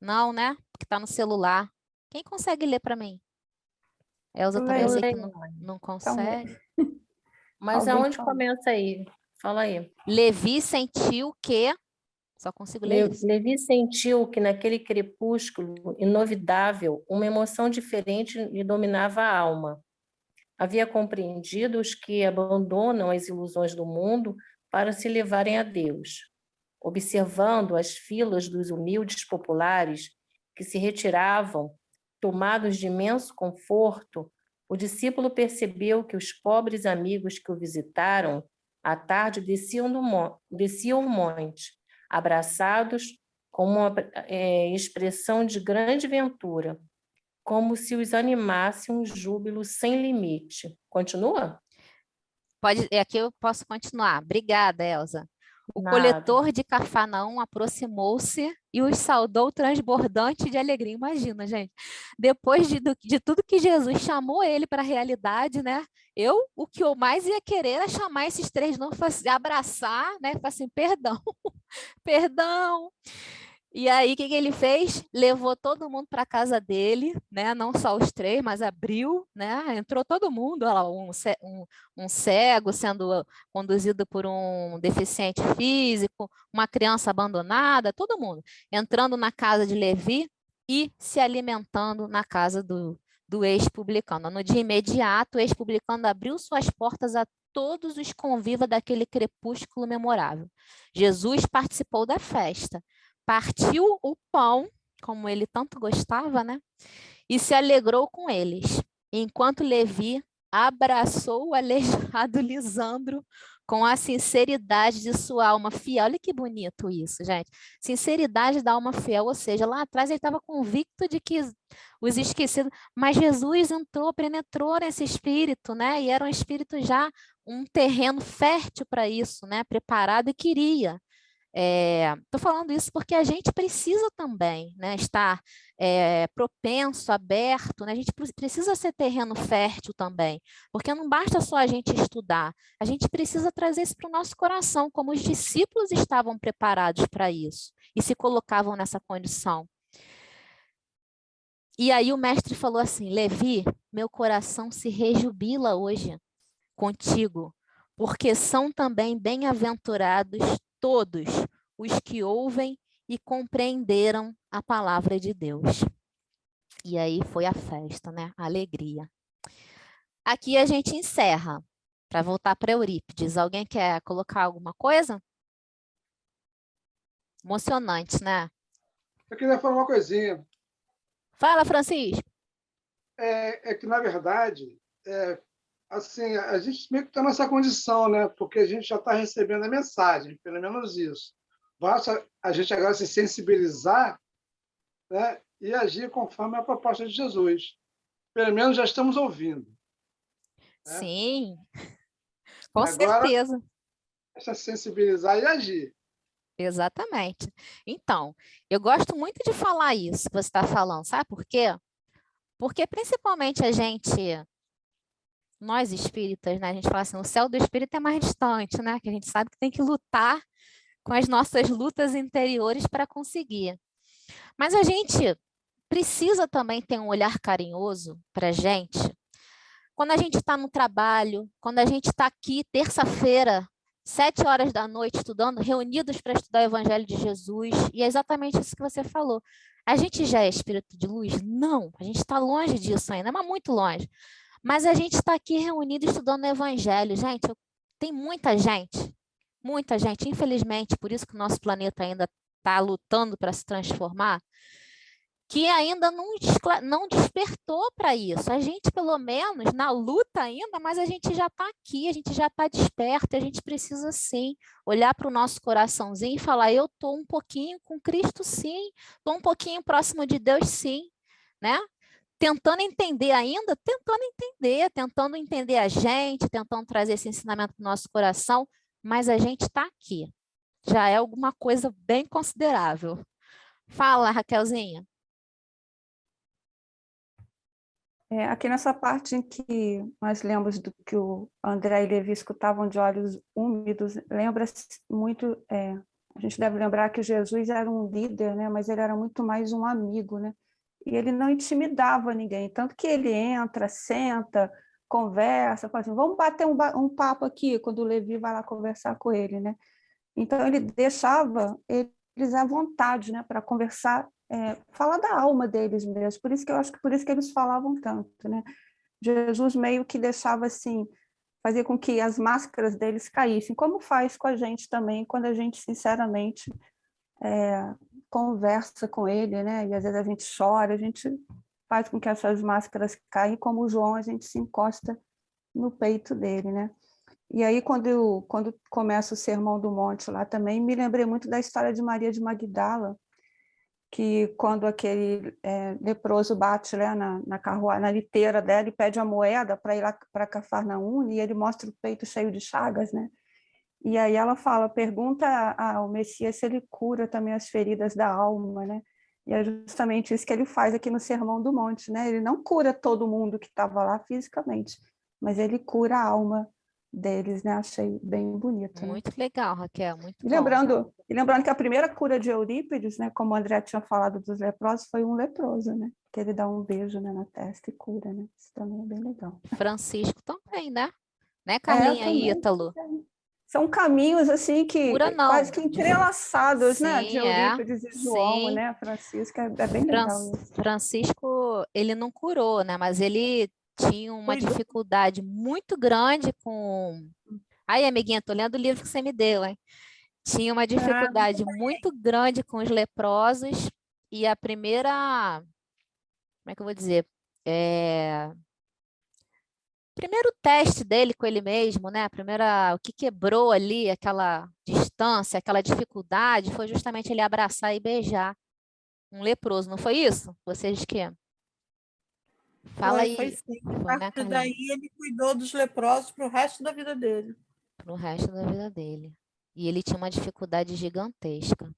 S1: Não, né? Porque está no celular. Quem consegue ler para mim? Elza também
S2: Eu
S1: sei que
S6: leio.
S1: não consegue.
S6: Mas
S2: Alguém
S6: aonde
S2: fala.
S6: começa aí? Fala aí.
S1: Levi sentiu que... Só consigo ler isso.
S6: Levi sentiu que naquele crepúsculo inovidável uma emoção diferente lhe dominava a alma. Havia compreendido os que abandonam as ilusões do mundo para se levarem a Deus. Observando as filas dos humildes populares que se retiravam, tomados de imenso conforto, o discípulo percebeu que os pobres amigos que o visitaram, à tarde desciam o monte, abraçados com uma expressão de grande ventura, como se os animasse um júbilo sem limite. Continua?
S1: Aqui eu posso continuar. Obrigada, Elza. O
S6: Nada.
S1: coletor de Cafarnaum aproximou-se e os saudou transbordante de alegria. Imagina, gente. Depois de tudo que Jesus chamou ele para a realidade, né? O que eu mais ia querer era chamar esses 3 não, abraçar, né? Falar assim, perdão, perdão. E aí, o que ele fez? Levou todo mundo para a casa dele, né? Não só os 3, mas abriu, né? Entrou todo mundo, olha lá, um cego sendo conduzido por um deficiente físico, uma criança abandonada, todo mundo entrando na casa de Levi e se alimentando na casa do ex-publicano. No dia imediato, o ex-publicano abriu suas portas a todos os convivas daquele crepúsculo memorável. Jesus participou da festa. Partiu o pão, como ele tanto gostava, né? E se alegrou com eles, enquanto Levi abraçou o aleijado Lisandro com a sinceridade de sua alma fiel. Olha que bonito isso, gente. Sinceridade da alma fiel, ou seja, lá atrás ele estava convicto de que os esquecidos, mas Jesus entrou, penetrou nesse espírito, né? E era um espírito já, um terreno fértil para isso, né? Preparado e queria. Estou falando isso porque a gente precisa também, né, estar propenso, aberto, né? A gente precisa ser terreno fértil também, porque não basta só a gente estudar, a gente precisa trazer isso para o nosso coração, como os discípulos estavam preparados para isso e se colocavam nessa condição. E aí o mestre falou assim, Levi, meu coração se rejubila hoje contigo, porque são também bem-aventurados todos os que ouvem e compreenderam a palavra de Deus. E aí foi a festa, né? A alegria. Aqui a gente encerra, para voltar para Eurípides. Alguém quer colocar alguma coisa? Emocionante, né?
S7: Eu queria falar uma coisinha.
S1: Fala, Francisco.
S7: É que, na verdade, assim, a gente meio que está nessa condição, né? Porque a gente já está recebendo a mensagem, pelo menos isso. Basta a gente agora se sensibilizar, né? E agir conforme a proposta de Jesus. Pelo menos já estamos ouvindo. Né?
S1: Sim, com
S7: Agora,
S1: certeza.
S7: é se sensibilizar e agir.
S1: Exatamente. Então, eu gosto muito de falar isso que você está falando, sabe por quê? Porque principalmente nós espíritas, né? A gente fala assim, o céu do espírito é mais distante, né? Que a gente sabe que tem que lutar com as nossas lutas interiores para conseguir. Mas a gente precisa também ter um olhar carinhoso para a gente. Quando a gente está no trabalho, quando a gente está aqui terça-feira, 7 horas da noite, estudando, reunidos para estudar o Evangelho de Jesus, e é exatamente isso que você falou. A gente já é espírito de luz? Não, a gente está longe disso ainda, mas muito longe. Mas a gente está aqui reunido estudando o Evangelho. Gente, tem muita gente, infelizmente, por isso que o nosso planeta ainda está lutando para se transformar, que ainda não despertou para isso. A gente, pelo menos, na luta ainda, mas a gente já está aqui, a gente já está desperto, a gente precisa, sim, olhar para o nosso coraçãozinho e falar, eu estou um pouquinho com Cristo, sim, estou um pouquinho próximo de Deus, sim, né? Tentando entender ainda, tentando entender a gente, tentando trazer esse ensinamento para o nosso coração, mas a gente está aqui. Já é alguma coisa bem considerável. Fala, Raquelzinha.
S2: Aqui nessa parte em que nós lemos do que o André e Levi escutavam de olhos úmidos, lembra muito, a gente deve lembrar que Jesus era um líder, né? Mas ele era muito mais um amigo, né? E ele não intimidava ninguém, tanto que ele entra, senta, conversa, fala assim, vamos bater um papo aqui, quando o Levi vai lá conversar com ele, né? Então ele deixava eles à vontade, né? Para conversar, falar da alma deles mesmo, por isso que eles falavam tanto, né? Jesus meio que deixava assim, fazia com que as máscaras deles caíssem, como faz com a gente também, quando a gente sinceramente conversa com ele, né? E às vezes a gente chora, a gente faz com que essas máscaras caem, como o João, a gente se encosta no peito dele, né? E aí, quando começa o Sermão do Monte lá também, me lembrei muito da história de Maria de Magdala, que quando aquele leproso bate, né, na carruagem, na liteira dela e pede a moeda para ir lá para Cafarnaum, e ele mostra o peito cheio de chagas, né? E aí ela pergunta ao Messias se ele cura também as feridas da alma, né? E é justamente isso que ele faz aqui no Sermão do Monte, né? Ele não cura todo mundo que estava lá fisicamente, mas ele cura a alma deles, né? Achei bem bonito.
S1: Muito legal, Raquel, muito
S2: e
S1: bom.
S2: lembrando que a primeira cura de Eurípides, né? Como o André tinha falado dos leprosos, foi um leproso, né? Que ele dá um beijo, né, na testa e cura, né? Isso também é bem legal.
S1: Francisco também, né? Né, Carlinha e Ítalo?
S2: São caminhos assim que
S1: Cura não.
S2: quase que entrelaçados,
S1: Sim,
S2: né? De Eurípides e João,
S1: sim.
S2: né? Francisco é bem legal isso.
S1: Francisco, ele não curou, né? Mas ele tinha uma dificuldade muito grande com... Ai, amiguinha, tô lendo o livro que você me deu, hein? Tinha uma dificuldade muito grande com os leprosos e a primeira... Como é que eu vou dizer? Primeiro teste dele com ele mesmo, né? O que quebrou ali aquela distância, aquela dificuldade, foi justamente ele abraçar e beijar um leproso, não foi isso? Vocês que? Fala aí.
S3: Foi sim.
S1: Foi,
S3: A partir daí ele cuidou dos leprosos para o resto da vida dele.
S1: Para o resto da vida dele. E ele tinha uma dificuldade gigantesca.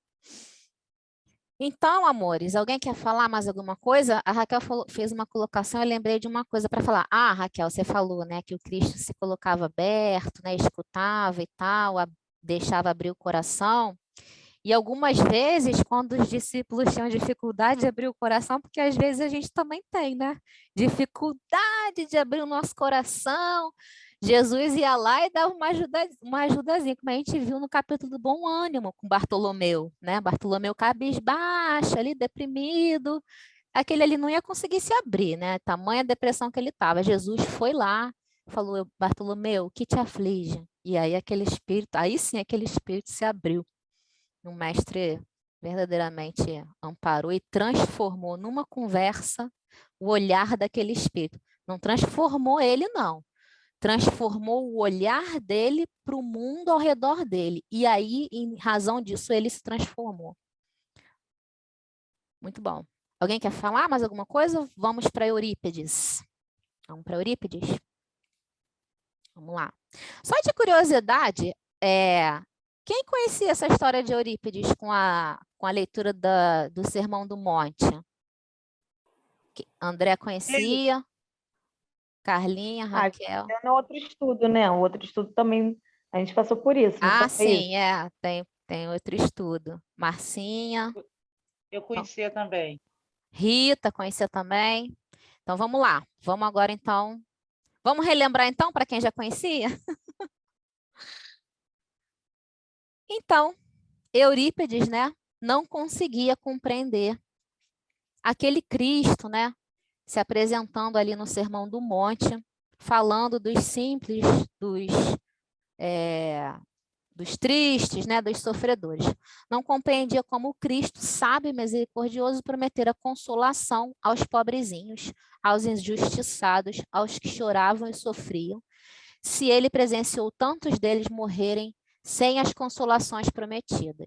S1: Então, amores, alguém quer falar mais alguma coisa? A Raquel fez uma colocação, eu lembrei de uma coisa para falar. Ah, Raquel, você falou, né, que o Cristo se colocava aberto, né, escutava e tal, deixava abrir o coração. E algumas vezes, quando os discípulos tinham dificuldade de abrir o coração, porque às vezes a gente também tem, né? Dificuldade de abrir o nosso coração. Jesus ia lá e dava uma ajudazinha, como a gente viu no capítulo do Bom Ânimo, com Bartolomeu, né? Bartolomeu cabisbaixo, ali, deprimido. Aquele ali não ia conseguir se abrir, né? Tamanha depressão que ele estava. Jesus foi lá, falou: Bartolomeu, o que te aflige? E aí aquele espírito, aí sim aquele espírito se abriu. O mestre verdadeiramente amparou e transformou numa conversa o olhar daquele espírito. Não transformou ele, não. Transformou o olhar dele para o mundo ao redor dele. E aí, em razão disso, ele se transformou. Muito bom. Alguém quer falar mais alguma coisa? Vamos para Eurípides. Vamos para Eurípides? Vamos lá. Só de curiosidade, quem conhecia essa história de Eurípides com a leitura do Sermão do Monte? André conhecia? Carlinha, Raquel?
S8: É outro estudo, né? O outro estudo também, a gente passou por isso.
S1: Ah, sim, tem outro estudo. Marcinha?
S9: Eu conhecia também.
S1: Rita conhecia também? Então, vamos lá. Vamos agora, então. Vamos relembrar, então, para quem já conhecia? Então, Eurípides, né, não conseguia compreender aquele Cristo, né, se apresentando ali no Sermão do Monte, falando dos simples, dos tristes, né, dos sofredores. Não compreendia como o Cristo, sábio e misericordioso, prometera consolação aos pobrezinhos, aos injustiçados, aos que choravam e sofriam, se ele presenciou tantos deles morrerem sem as consolações prometidas.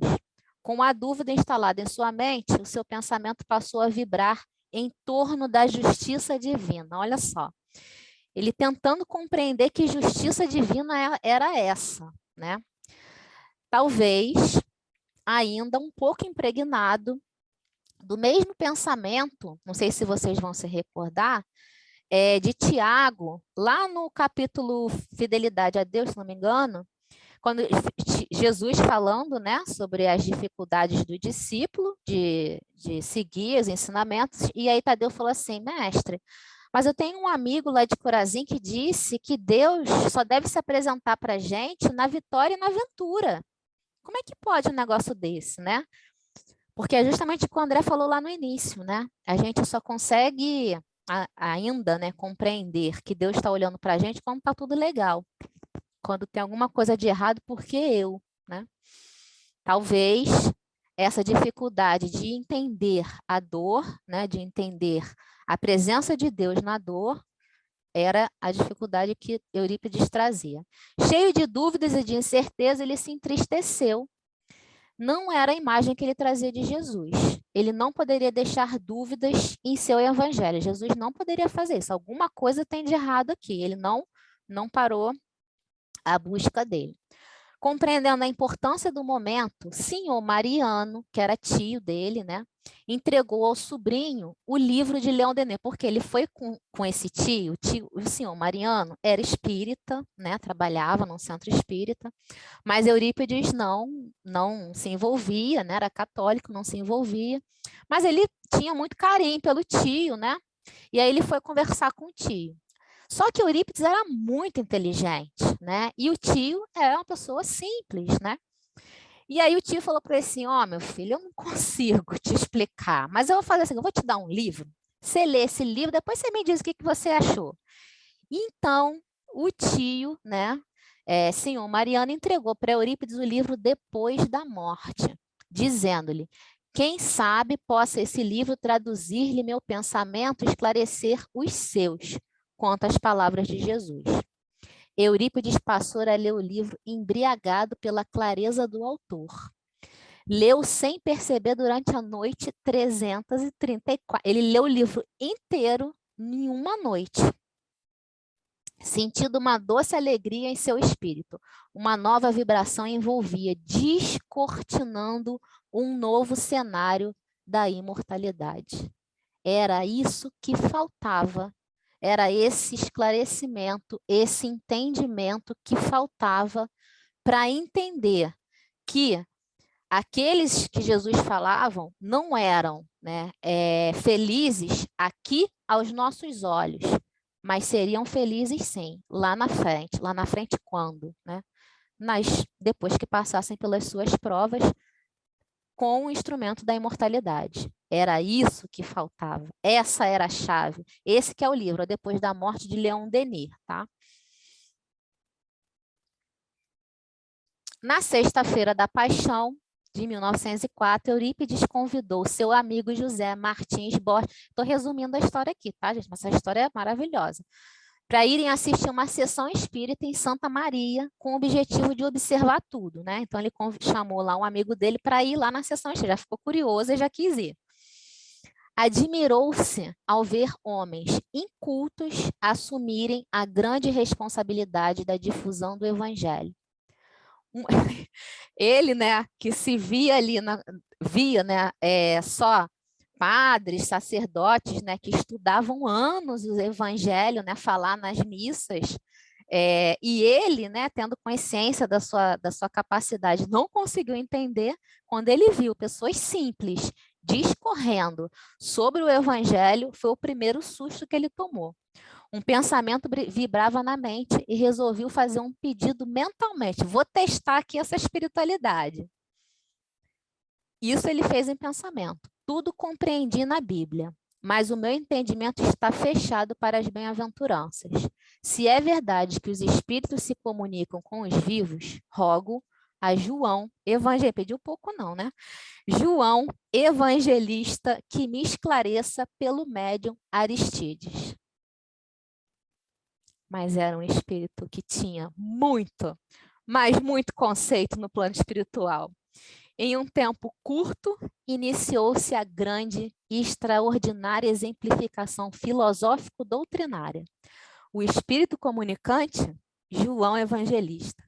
S1: Com a dúvida instalada em sua mente, o seu pensamento passou a vibrar em torno da justiça divina. Olha só, ele tentando compreender que justiça divina era essa, né? Talvez ainda um pouco impregnado do mesmo pensamento, não sei se vocês vão se recordar, de Tiago, lá no capítulo Fidelidade a Deus, se não me engano, quando Jesus falando, né, sobre as dificuldades do discípulo de seguir os ensinamentos, e aí Tadeu falou assim: mestre, mas eu tenho um amigo lá de Corazim que disse que Deus só deve se apresentar para a gente na vitória e na aventura. Como é que pode um negócio desse, né? Porque é justamente o que o André falou lá no início, né? A gente só consegue ainda, né, compreender que Deus está olhando para a gente quando está tudo legal. Quando tem alguma coisa de errado, porque eu, né? Talvez essa dificuldade de entender a dor, né, de entender a presença de Deus na dor, era a dificuldade que Eurípides trazia. Cheio de dúvidas e de incerteza, ele se entristeceu. Não era a imagem que ele trazia de Jesus. Ele não poderia deixar dúvidas em seu evangelho. Jesus não poderia fazer isso. Alguma coisa tem de errado aqui. Ele não parou a busca dele. Compreendendo a importância do momento, o senhor Mariano, que era tio dele, né, entregou ao sobrinho o livro de Leão Denis, porque ele foi com esse tio, o senhor Mariano era espírita, né, trabalhava num centro espírita, mas Eurípides não se envolvia, né, era católico, não se envolvia, mas ele tinha muito carinho pelo tio, né, e aí ele foi conversar com o tio. Só que Eurípides era muito inteligente, né? E o tio era uma pessoa simples, né? E aí o tio falou para ele assim: ó, meu filho, eu não consigo te explicar, mas eu vou fazer assim, eu vou te dar um livro, você lê esse livro, depois você me diz o que você achou. Então, o tio, né, senhor Mariano, entregou para Eurípides o livro depois da morte, dizendo-lhe: quem sabe possa esse livro traduzir-lhe meu pensamento e esclarecer os seus, quanto às palavras de Jesus. Eurípides passou a ler o livro embriagado pela clareza do autor. Leu sem perceber durante a noite 334. Ele leu o livro inteiro em uma noite, sentindo uma doce alegria em seu espírito. Uma nova vibração envolvia, descortinando um novo cenário da imortalidade. Era isso que faltava. Era esse esclarecimento, esse entendimento que faltava para entender que aqueles que Jesus falavam não eram, né, felizes aqui aos nossos olhos, mas seriam felizes sim, lá na frente. Lá na frente quando? Né? Depois que passassem pelas suas provas com o instrumento da imortalidade. Era isso que faltava. Essa era a chave. Esse que é o livro, depois da morte de Leon Denis, tá? Na sexta-feira da Paixão, de 1904, Eurípides convidou seu amigo José Martins Borges. Estou resumindo a história aqui, tá, gente? Mas essa história é maravilhosa. Para irem assistir uma sessão espírita em Santa Maria, com o objetivo de observar tudo, né? Então, ele chamou lá um amigo dele para ir lá na sessão espírita. Já ficou curioso e já quis ir. Admirou-se ao ver homens incultos assumirem a grande responsabilidade da difusão do evangelho. Ele, né, que se via ali, via, né, só padres, sacerdotes, né, que estudavam anos o evangelho, né, falar nas missas, e ele, né, tendo consciência da sua capacidade, não conseguiu entender quando ele viu pessoas simples discorrendo sobre o evangelho, foi o primeiro susto que ele tomou. Um pensamento vibrava na mente e resolveu fazer um pedido mentalmente. Vou testar aqui essa espiritualidade. Isso ele fez em pensamento. Tudo compreendi na Bíblia, mas o meu entendimento está fechado para as bem-aventuranças. Se é verdade que os espíritos se comunicam com os vivos, rogo a João, pediu pouco não, né? João, evangelista, que me esclareça pelo médium Aristides. Mas era um espírito que tinha muito, mas muito conceito no plano espiritual. Em um tempo curto, iniciou-se a grande e extraordinária exemplificação filosófico-doutrinária. O espírito comunicante, João Evangelista.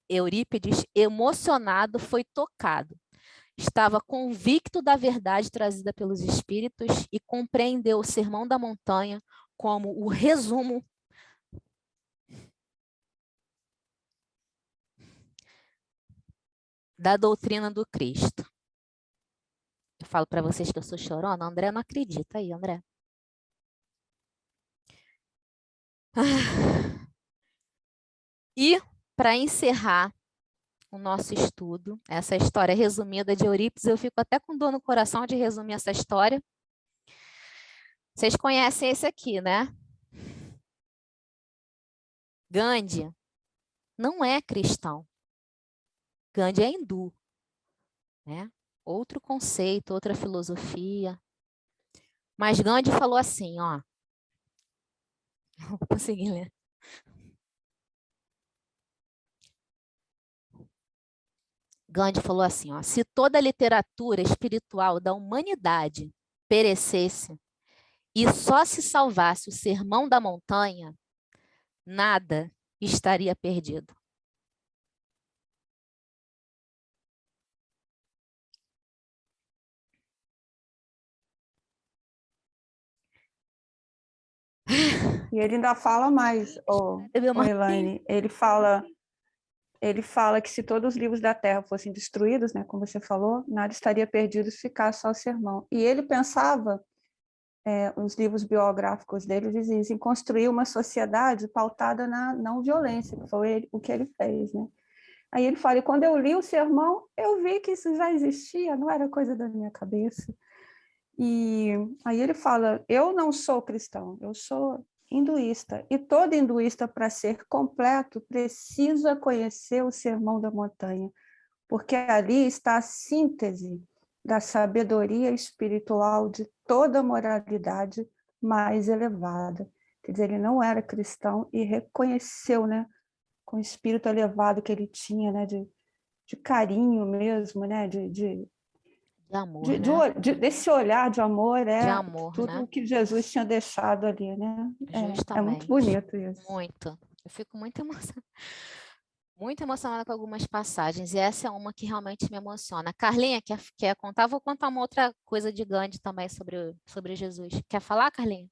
S1: Eurípides, emocionado, foi tocado. Estava convicto da verdade trazida pelos espíritos e compreendeu o Sermão da Montanha como o resumo da doutrina do Cristo. Eu falo para vocês que eu sou chorona, André não acredita aí, André. E, para encerrar o nosso estudo, essa história resumida de Eurípides, eu fico até com dor no coração de resumir essa história. Vocês conhecem esse aqui, né? Gandhi não é cristão. Gandhi é hindu, né? Outro conceito, outra filosofia. Mas Gandhi falou assim, ó. Não vou conseguir ler. Gandhi falou assim, ó, se toda a literatura espiritual da humanidade perecesse e só se salvasse o Sermão da Montanha, nada estaria perdido.
S2: E ele ainda fala mais, Elaine, ele fala que se todos os livros da Terra fossem destruídos, né, como você falou, nada estaria perdido se ficasse só o sermão. E ele pensava, os livros biográficos dele dizem, em construir uma sociedade pautada na não violência, que foi o que ele fez, né? Aí ele fala, e quando eu li o sermão, eu vi que isso já existia, não era coisa da minha cabeça. E aí ele fala, eu não sou cristão, eu sou hinduísta, e todo hinduísta, para ser completo, precisa conhecer o Sermão da Montanha, porque ali está a síntese da sabedoria espiritual de toda a moralidade mais elevada. Quer dizer, ele não era cristão e reconheceu, né, com o espírito elevado que ele tinha, né, de carinho mesmo, né, de
S1: amor, né?
S2: Desse olhar de amor,
S1: de amor,
S2: tudo
S1: né?
S2: que Jesus tinha deixado ali, né? É muito
S1: Justamente.
S2: bonito isso.
S1: Muito. Eu fico muito emocionada com algumas passagens, e essa é uma que realmente me emociona. Carlinha, quer contar? Vou contar uma outra coisa de Gandhi também sobre Jesus. Quer falar, Carlinha?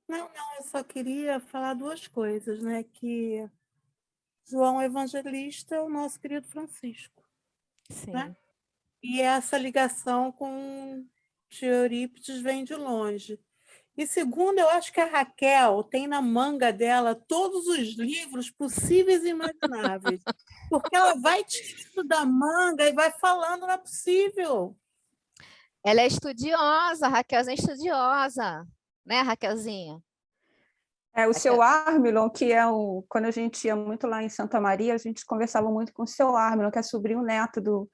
S3: Não, eu só queria falar duas coisas, né? Que João Evangelista é o nosso querido Francisco.
S1: Sim.
S3: Né? E essa ligação com Eurípides vem de longe. E segundo, eu acho que a Raquel tem na manga dela todos os livros possíveis e imagináveis. Porque ela vai tirando da manga e vai falando, não é possível.
S1: Ela é estudiosa, a Raquelzinha é estudiosa, né, Raquelzinha?
S2: O seu Armilon, que quando a gente ia muito lá em Santa Maria, a gente conversava muito com o seu Armilon, que é sobrinho neto do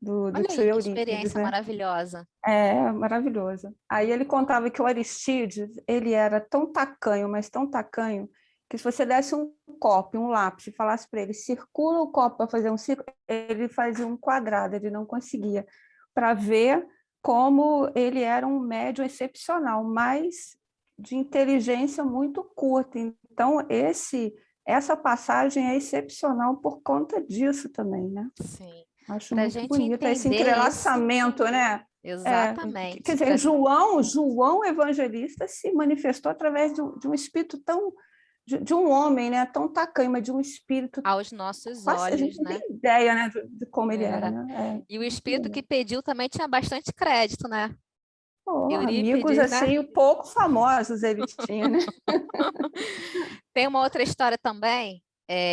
S1: Olha
S2: tio
S1: aí, que
S2: Eurípides,
S1: experiência
S2: né?
S1: maravilhosa.
S2: É, maravilhoso. Aí ele contava que o Aristides, ele era tão tacanho, mas tão tacanho, que se você desse um copo, um lápis, e falasse para ele, circula o copo para fazer um círculo, ele fazia um quadrado, ele não conseguia, para ver como ele era um médium excepcional, mas de inteligência muito curta. Então, essa passagem é excepcional por conta disso também, né?
S1: Sim.
S2: Acho
S1: Pra
S2: muito
S1: gente
S2: bonito esse
S1: entender
S2: entrelaçamento, né?
S1: Exatamente.
S2: Quer dizer, João Evangelista se manifestou através de um espírito tão... de um homem, né? Tão tacanho, mas de um espírito...
S1: Aos nossos
S2: Quase, a gente
S1: olhos,
S2: não
S1: né?
S2: tem ideia, né, de como ele era, né?
S1: E o espírito que pediu também tinha bastante crédito, né?
S2: Amigos,
S1: Eurípides, né?
S2: assim, pouco famosos ele tinha, né?
S1: Tem uma outra história também,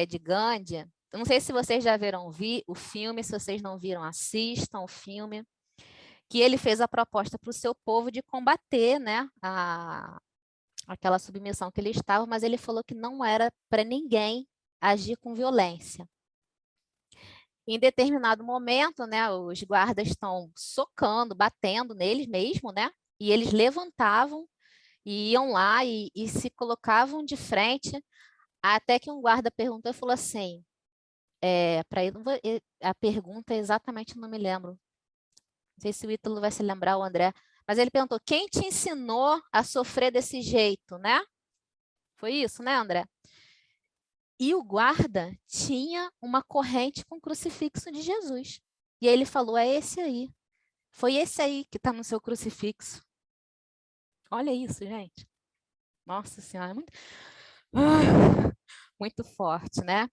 S1: de Gandhi. Eu não sei se vocês já viram o filme, se vocês não viram, assistam o filme, que ele fez a proposta para o seu povo de combater, né, aquela submissão que ele estava, mas ele falou que não era para ninguém agir com violência. Em determinado momento, né, os guardas estão socando, batendo neles mesmo, né, e eles levantavam e iam lá e se colocavam de frente, até que um guarda perguntou e falou assim, para ele, a pergunta exatamente não me lembro, não sei se o Ítalo vai se lembrar, o André, mas ele perguntou, quem te ensinou a sofrer desse jeito, né? Foi isso, né, André? E o guarda tinha uma corrente com o crucifixo de Jesus. E aí ele falou, é esse aí. Foi esse aí que está no seu crucifixo. Olha isso, gente. Nossa Senhora, é muito... muito forte, né?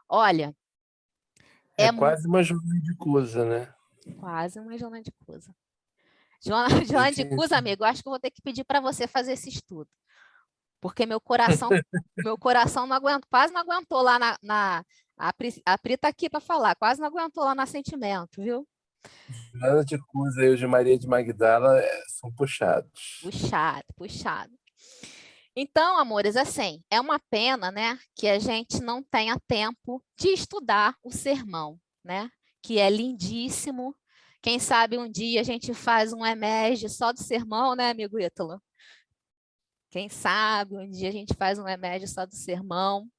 S1: Olha,
S5: É quase uma Joana de Cusa, né?
S1: Quase uma Joana de Cusa. Joana de Cusa, amigo, acho que eu vou ter que pedir para você fazer esse estudo. Porque meu coração não aguentou, quase não aguentou lá a Pri tá aqui para falar, quase não aguentou lá na Sentimento, viu?
S5: Joana de Cusa e o de Maria de Magdala são puxados.
S1: Puxado. Então, amores, assim, é uma pena, né, que a gente não tenha tempo de estudar o sermão, né, que é lindíssimo. Quem sabe um dia a gente faz um EMEG só do sermão, né, amigo Ítalo? Quem sabe um dia a gente faz um EMEG só do sermão.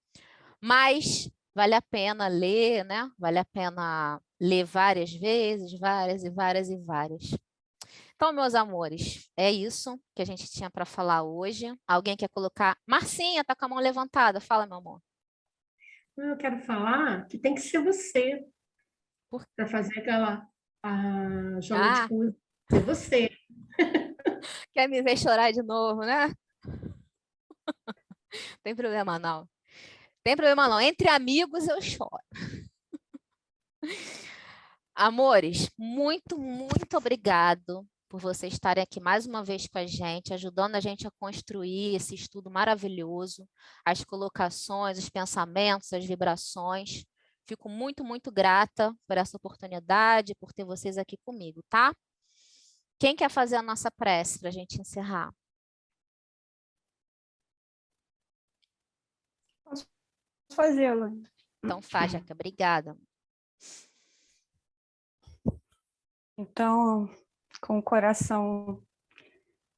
S1: Mas vale a pena ler, né? Vale a pena ler várias vezes, várias e várias e várias. Então, meus amores, é isso que a gente tinha para falar hoje. Alguém quer colocar? Marcinha, tá com a mão levantada. Fala, meu amor.
S10: Eu quero falar que tem que ser você para fazer aquela Joana de Cusa. Ser você.
S1: Quer me ver chorar de novo, né? Tem problema não. Tem problema não. Entre amigos eu choro. Amores, muito, muito obrigado por vocês estarem aqui mais uma vez com a gente, ajudando a gente a construir esse estudo maravilhoso, as colocações, os pensamentos, as vibrações. Fico muito, muito grata por essa oportunidade, por ter vocês aqui comigo, tá? Quem quer fazer a nossa prece para a gente encerrar?
S2: Posso fazê-la.
S1: Então faz, Jaca. Obrigada.
S2: Então, com o coração,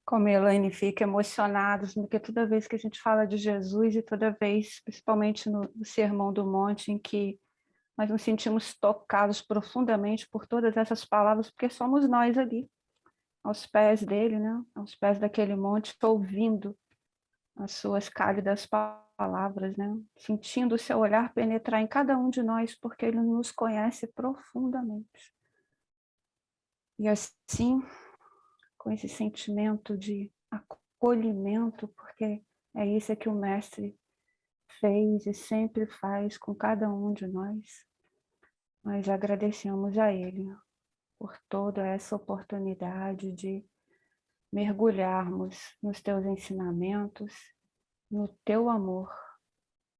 S2: como a Elaine fica, emocionados, porque toda vez que a gente fala de Jesus e toda vez, principalmente no Sermão do Monte, em que nós nos sentimos tocados profundamente por todas essas palavras, porque somos nós ali, aos pés dele, né? Aos pés daquele monte, ouvindo as suas cálidas palavras, né? Sentindo o seu olhar penetrar em cada um de nós, porque ele nos conhece profundamente. E assim, com esse sentimento de acolhimento, porque é isso que o Mestre fez e sempre faz com cada um de nós, nós agradecemos a Ele por toda essa oportunidade de mergulharmos nos teus ensinamentos, no teu amor,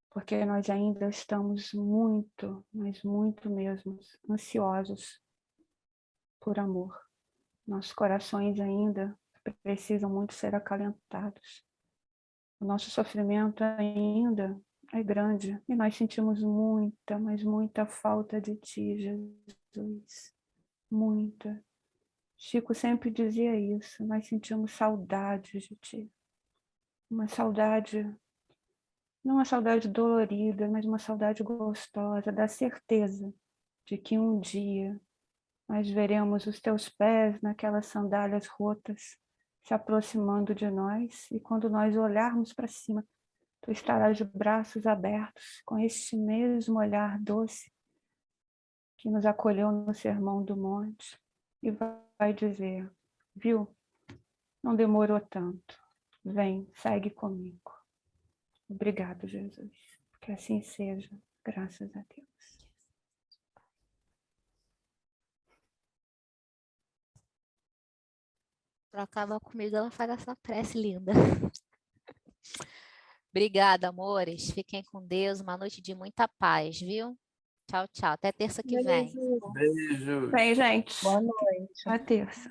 S2: porque nós ainda estamos muito, mas muito mesmo, ansiosos por amor. Nossos corações ainda precisam muito ser acalentados. O nosso sofrimento ainda é grande e nós sentimos muita, mas muita falta de ti, Jesus. Muita. Chico sempre dizia isso, nós sentimos saudade de ti. Uma saudade, não uma saudade dolorida, mas uma saudade gostosa, da certeza de que um dia nós veremos os teus pés naquelas sandálias rotas se aproximando de nós, e quando nós olharmos para cima, tu estarás de braços abertos, com este mesmo olhar doce que nos acolheu no Sermão do Monte, e vai dizer, viu, não demorou tanto, vem, segue comigo. Obrigado, Jesus, que assim seja, graças a Deus.
S1: Acaba comigo, ela faz essa prece linda. Obrigada, amores. Fiquem com Deus. Uma noite de muita paz, viu? Tchau, tchau. Até terça que vem.
S5: Beijo.
S2: Bem, gente.
S6: Boa noite.
S2: Até terça.